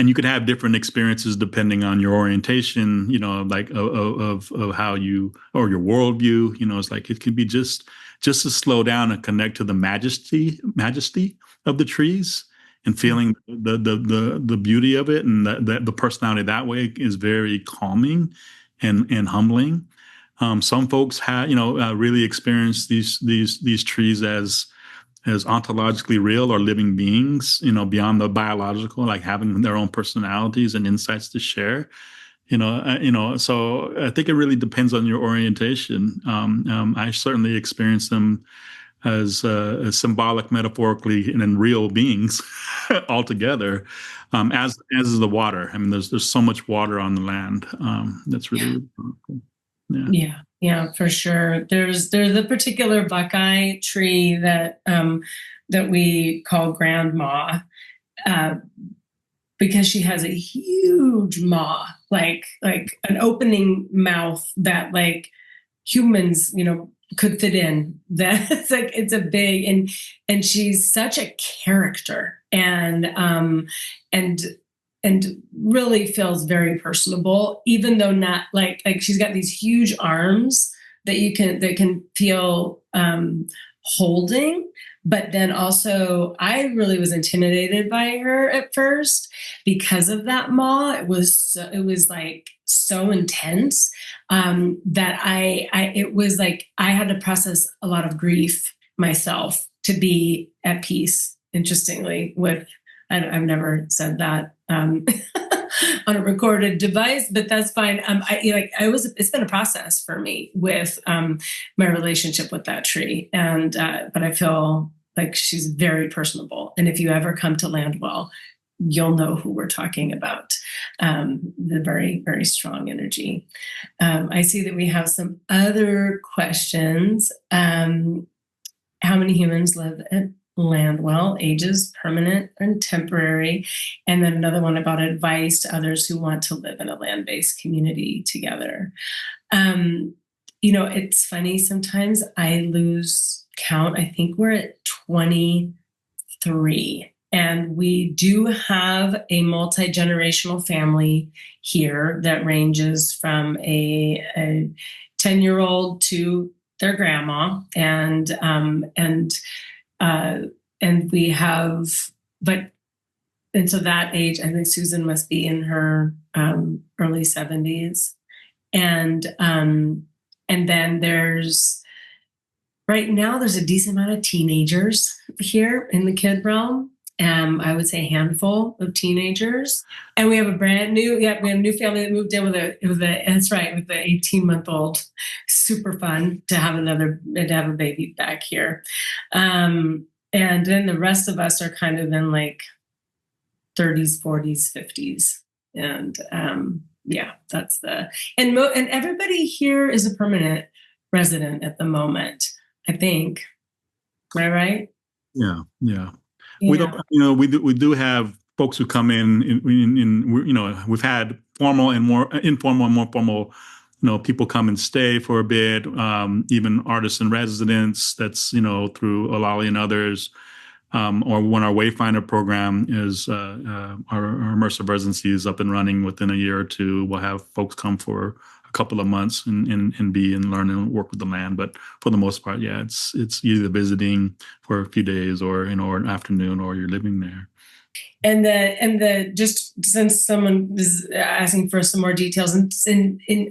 And you could have different experiences depending on your orientation, like of how you, or your worldview. It's like it could be just to slow down and connect to the majesty of the trees and feeling the beauty of it, and the personality that way is very calming and humbling. Some folks have really experienced these trees as ontologically real or living beings, beyond the biological, like having their own personalities and insights to share. So I think it really depends on your orientation. I certainly experience them as symbolic, metaphorically, and in real beings altogether. As is the water. I mean, there's so much water on the land. That's really cool. Yeah, for sure. There's the particular buckeye tree that we call Grandma, because she has a huge maw, like an opening mouth that like humans, could fit in. That's like, it's a big, and she's such a character, and really feels very personable, even though not like she's got these huge arms that can feel holding. But then also I really was intimidated by her at first because of that maw. It was like so intense that it was like I had to process a lot of grief myself to be at peace, interestingly, with, I've never said that on a recorded device, but that's fine. It's been a process for me with my relationship with that tree. And, but I feel like she's very personable. And if you ever come to Landwell, you'll know who we're talking about. The very, very strong energy. I see that we have some other questions. How many humans live at Landwell? Ages, permanent and temporary? And then another one about advice to others who want to live in a land-based community together. It's funny, sometimes I lose count. I think we're at 23. And we do have a multi-generational family here that ranges from a 10-year-old to their grandma, and we have, and so that age, I think Susan must be in her early 70s, and then right now there's a decent amount of teenagers here in the kid realm. I would say a handful of teenagers, and we have we have a new family that moved in with the 18-month-old. Super fun to have a baby back here, and then the rest of us are kind of in like 30s, 40s, 50s, and that's and everybody here is a permanent resident at the moment, I think. Am I right? Yeah. We don't, we do have folks who come in, we've had formal and more informal and more formal, people come and stay for a bit, even artists in residence, that's, through Olali and others, or when our Wayfinder program is, our immersive residency is up and running within a year or two, we'll have folks come for a couple of months and be and learn and work with the land. But for the most part, it's either visiting for a few days or or an afternoon, or you're living there. And the just since someone is asking for some more details, and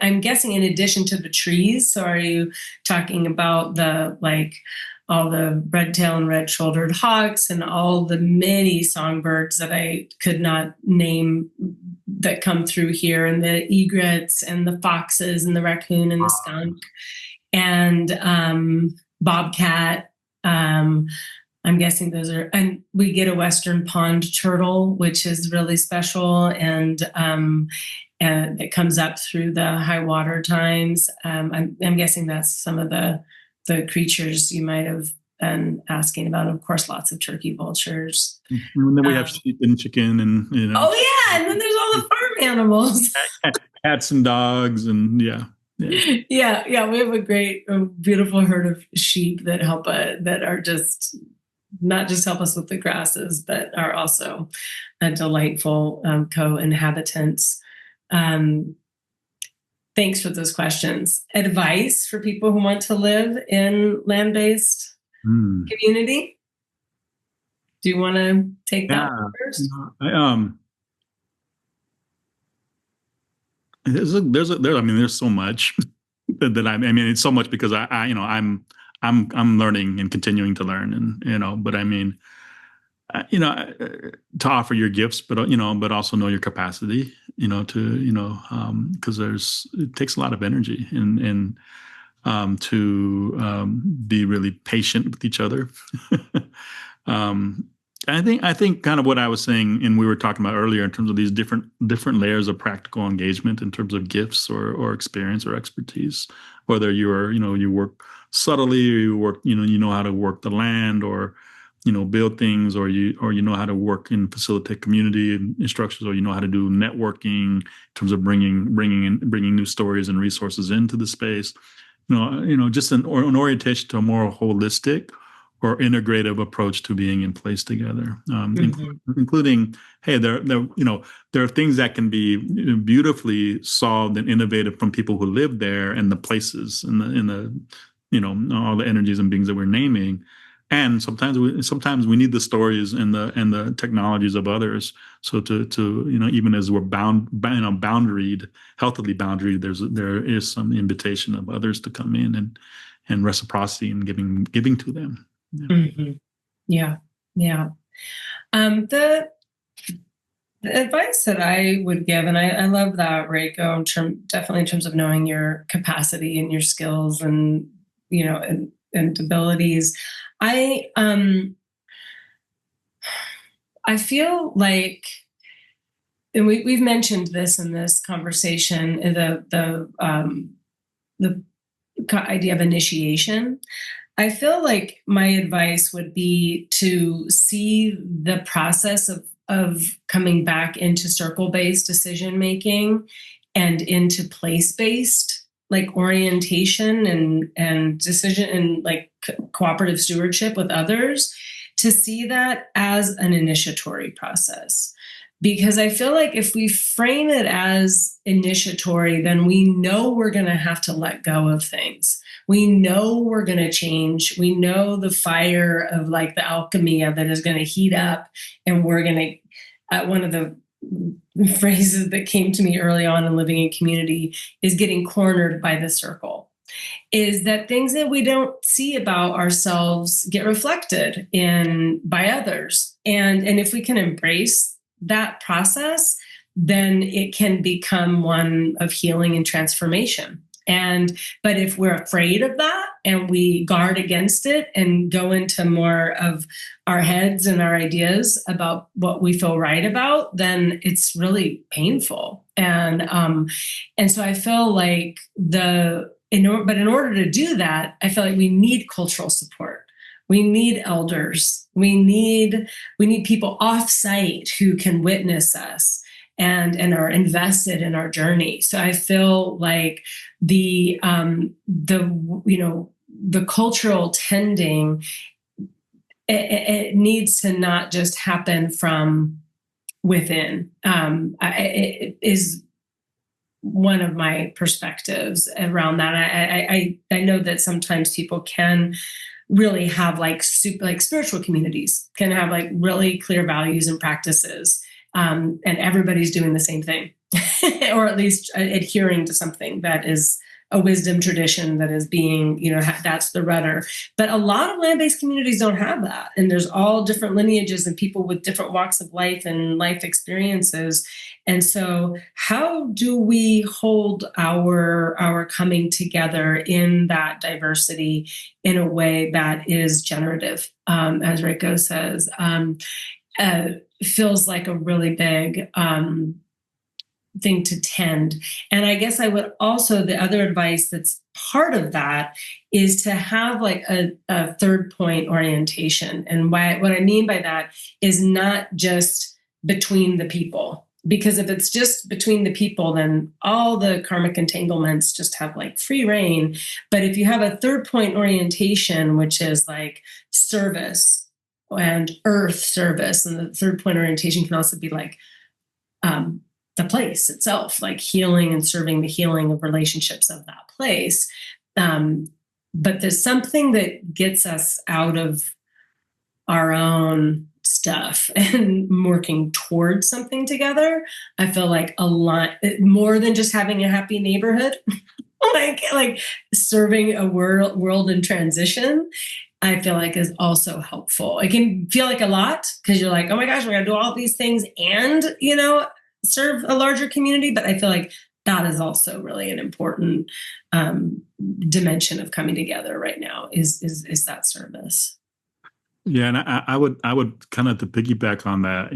I'm guessing in addition to the trees, so are you talking about the all the red-tailed and red-shouldered hawks and all the many songbirds that I could not name that come through here, and the egrets and the foxes and the raccoon and the skunk and bobcat. I'm guessing those are, and we get a western pond turtle, which is really special, and it comes up through the high water times. I'm guessing that's some of the creatures you might have been asking about. Of course, lots of turkey vultures. And then we have sheep and chicken, and Oh yeah, and then there's all the farm animals, cats and dogs, and yeah. We have a beautiful herd of sheep that are just not just help us with the grasses, but are also a delightful co-inhabitants. Thanks for those questions. Advice for people who want to live in land-based community? Do you want to take that one first? There's so much it's so much because I'm learning and continuing to learn, and but to offer your gifts, but also know your capacity, because it takes a lot of energy and to be really patient with each other. I think kind of what I was saying, and we were talking about earlier, in terms of these different layers of practical engagement in terms of gifts or experience or expertise, whether you work subtly, or you work, you know how to work the land, or build things, or you know how to work and facilitate community and structures, or you know how to do networking in terms of bringing new stories and resources into the space. Just an orientation to a more holistic or integrative approach to being in place together, including, hey, there are things that can be beautifully solved and innovated from people who live there, and the places and the all the energies and beings that we're naming. And sometimes we need the stories and the technologies of others. So to even as we're boundaried, healthily boundaried, there is some invitation of others to come in and reciprocity and giving to them. Yeah. The advice that I would give, and I love that, Rako, definitely in terms of knowing your capacity and your skills and and abilities. I feel like, and we've mentioned this in this conversation, the idea of initiation. I feel like my advice would be to see the process of coming back into circle-based decision-making and into place-based orientation and decision and cooperative stewardship with others, to see that as an initiatory process. Because I feel like if we frame it as initiatory, then we know we're going to have to let go of things. We know we're going to change. We know the fire of the alchemy of it is going to heat up, and we're going to, one of the phrases that came to me early on in living in community is getting cornered by the circle. Is that things that we don't see about ourselves get reflected by others. And if we can embrace that process, then it can become one of healing and transformation. But if we're afraid of that and we guard against it and go into more of our heads and our ideas about what we feel right about, then it's really painful. And so I feel like in order to do that, I feel like we need cultural support. We need elders. We need people off-site who can witness us and are invested in our journey. So I feel like the cultural tending, it needs to not just happen from within. It is one of my perspectives around that. I know that sometimes people can really have spiritual communities can have really clear values and practices, and everybody's doing the same thing, or at least adhering to something that is a wisdom tradition that is being, that's the rudder. But a lot of land-based communities don't have that. And there's all different lineages and people with different walks of life and life experiences. And so how do we hold our coming together in that diversity in a way that is generative, as Rako says, feels like a really big thing to tend. And I guess I would also, the other advice that's part of that is to have like a third point orientation. And what I mean by that is not just between the people. Because if it's just between the people, then all the karmic entanglements just have like free reign. But if you have a third point orientation, which is like service and earth service, and the third point orientation can also be like the place itself, like healing and serving the healing of relationships of that place. But there's something that gets us out of our own stuff and working towards something together. I feel like a lot more than just having a happy neighborhood, like serving a world in transition, I feel like is also helpful. It can feel like a lot because you're like, oh my gosh, we're going to do all these things and, serve a larger community. But I feel like that is also really an important dimension of coming together right now is that service. Yeah, and I would kind of to piggyback on that,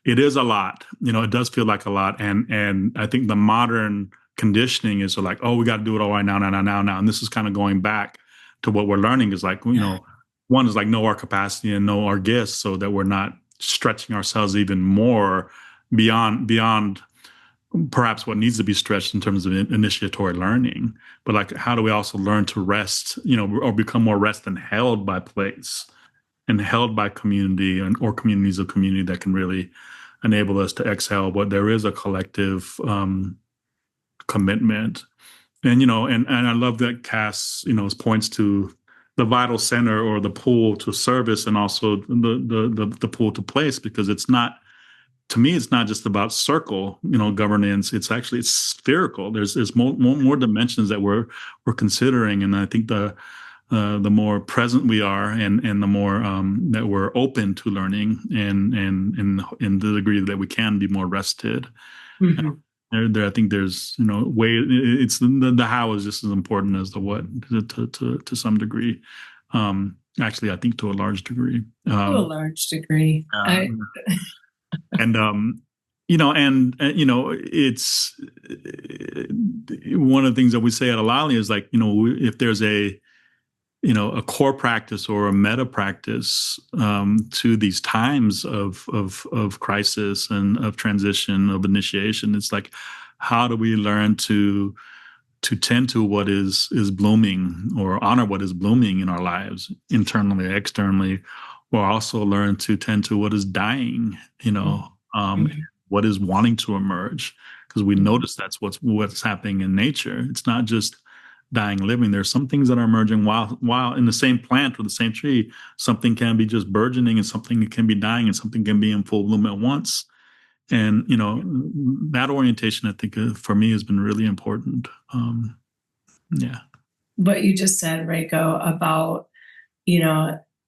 it is a lot. It does feel like a lot. And I think the modern conditioning is like, oh, we got to do it all right now. And this is kind of going back to what we're learning is like, one is like know our capacity and know our gifts so that we're not stretching ourselves even more beyond perhaps what needs to be stretched in terms of initiatory learning. But like, how do we also learn to rest, or become more rest and held by place and held by community or communities of community that can really enable us to exhale, but there is a collective commitment. And, and I love that Cass, points to the vital center or the pull to service and also the pull to place, because it's not, to me, it's not just about circle, governance. It's spherical. There's more dimensions that we're considering. And I think the more present we are and the more that we're open to learning and in the degree that we can be more rested. Mm-hmm. There, I think there's, it's the how is just as important as the what to some degree. Actually, I think to a large degree. To a large degree. It's one of the things that we say at Alali is like, if there's a core practice or a meta practice to these times of crisis and of transition, of initiation, it's like, how do we learn to tend to what is blooming or honor what is blooming in our lives, internally, externally, or also learn to tend to what is dying, what is wanting to emerge, because we notice that's what's happening in nature. It's not just dying, living. There's some things that are emerging while in the same plant or the same tree. Something can be just burgeoning, and something can be dying, and something can be in full bloom at once. And that orientation, I think, for me, has been really important. Yeah. What you just said, Rako, about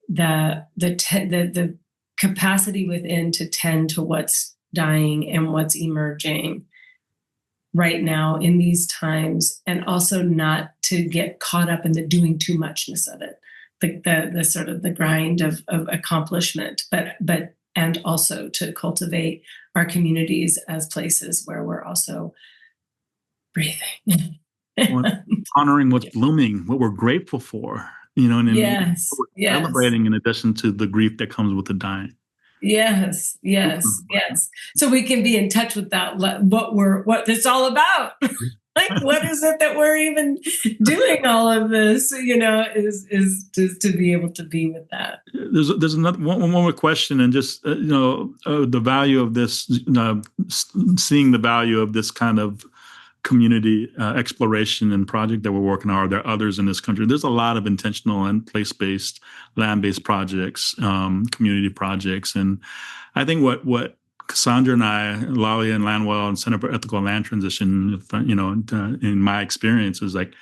the capacity within to tend to what's dying and what's emerging right now in these times, and also not to get caught up in the doing too muchness of it, the sort of the grind of accomplishment, but and also to cultivate our communities as places where we're also breathing. Honoring what's blooming, what we're grateful for, and yes, celebrating in addition to the grief that comes with the dying. Yes. So we can be in touch with that, what it's all about. Like, what is it that we're even doing all of this, is just to be able to be with that. There's another one more question, and just, the value of this, seeing the value of this kind of community exploration and project that we're working on. Are there others in this country? There's a lot of intentional and place-based, land-based projects, community projects. And I think what Cassandra and I, Lalia and Landwell and Center for Ethical Land Transition, in my experience is like,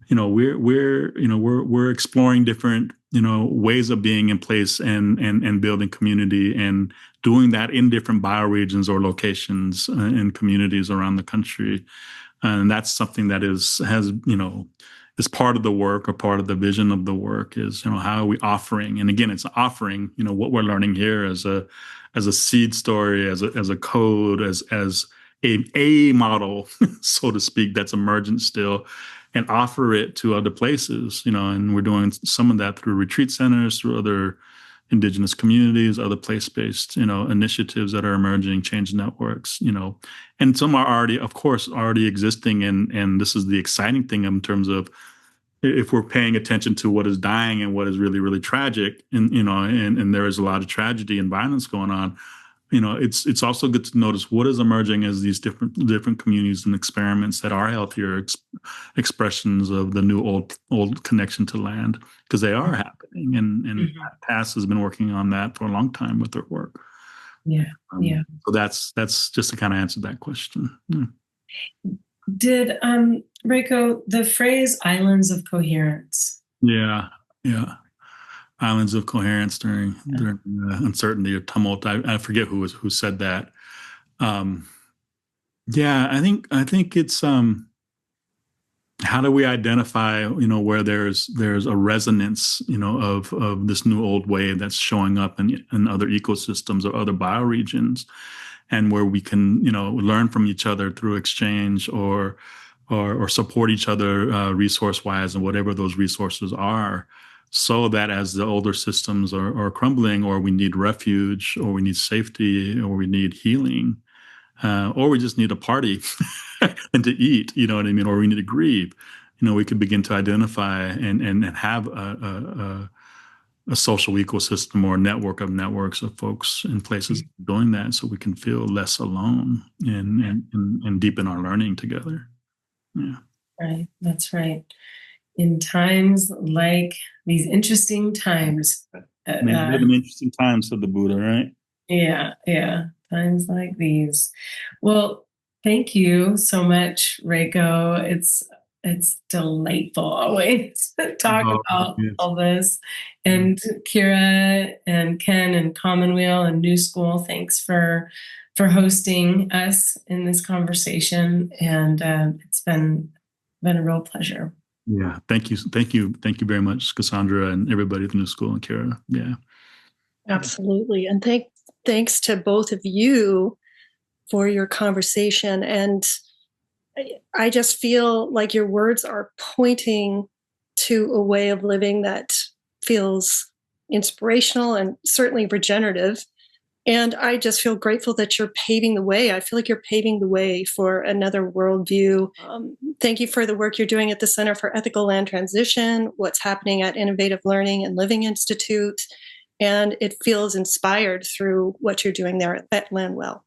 we're exploring different, ways of being in place and building community and doing that in different bioregions or locations in communities around the country. And that's something that is part of the work or part of the vision of the work is, how are we offering? And again, it's offering, what we're learning here as a seed story, as a code, as a model, so to speak, that's emergent still, and offer it to other places, and we're doing some of that through retreat centers, through other indigenous communities, other place-based, initiatives that are emerging, change networks, and some are already, of course, already existing. And this is the exciting thing in terms of if we're paying attention to what is dying and what is really, really tragic, and there is a lot of tragedy and violence going on. It's also good to notice what is emerging as these different communities and experiments that are healthier expressions of the new old connection to land, because they are happening, and PASS has been working on that for a long time with their work. So that's just to kind of answer that question. Did Rako, the phrase "islands of coherence"? Yeah. Islands of coherence during uncertainty or tumult. I forget who said that. I think it's how do we identify where there's a resonance of this new old wave that's showing up in other ecosystems or other bioregions, and where we can learn from each other through exchange or support each other resource wise and whatever those resources are. So that as the older systems are crumbling, or we need refuge, or we need safety, or we need healing, or we just need a party and to eat, you know what I mean? Or we need to grieve, we could begin to identify and have a social ecosystem or a network of networks of folks in places doing that, so we can feel less alone and deepen our learning together. Yeah. Right. That's right. In times like these interesting times. We live in interesting times, said the Buddha, right? Yeah. Times like these. Well, thank you so much, Rako. It's delightful always to talk about all this. And Kira and Ken and Commonweal and New School, thanks for hosting us in this conversation. And it's been a real pleasure. Yeah, thank you very much, Cassandra, and everybody at the New School, and Kara. Yeah, absolutely. And thanks to both of you for your conversation. And I just feel like your words are pointing to a way of living that feels inspirational and certainly regenerative. And I just feel grateful that you're paving the way. I feel like you're paving the way for another worldview. Thank you for the work you're doing at the Center for Ethical Land Transition, what's happening at Innovative Learning and Living Institute. And it feels inspired through what you're doing there at Landwell.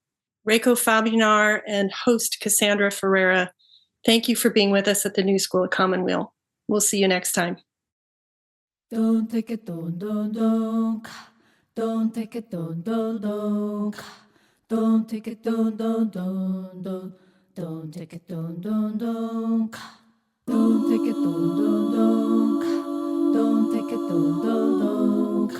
Rako Fabionar and host Cassandra Ferrera, thank you for being with us at the New School of Commonweal. We'll see you next time. Don't take it, don't. Don't take it, don't. Don't take it, don't. Don't take it, don't. Don't take it, don't. Don't take it, don't.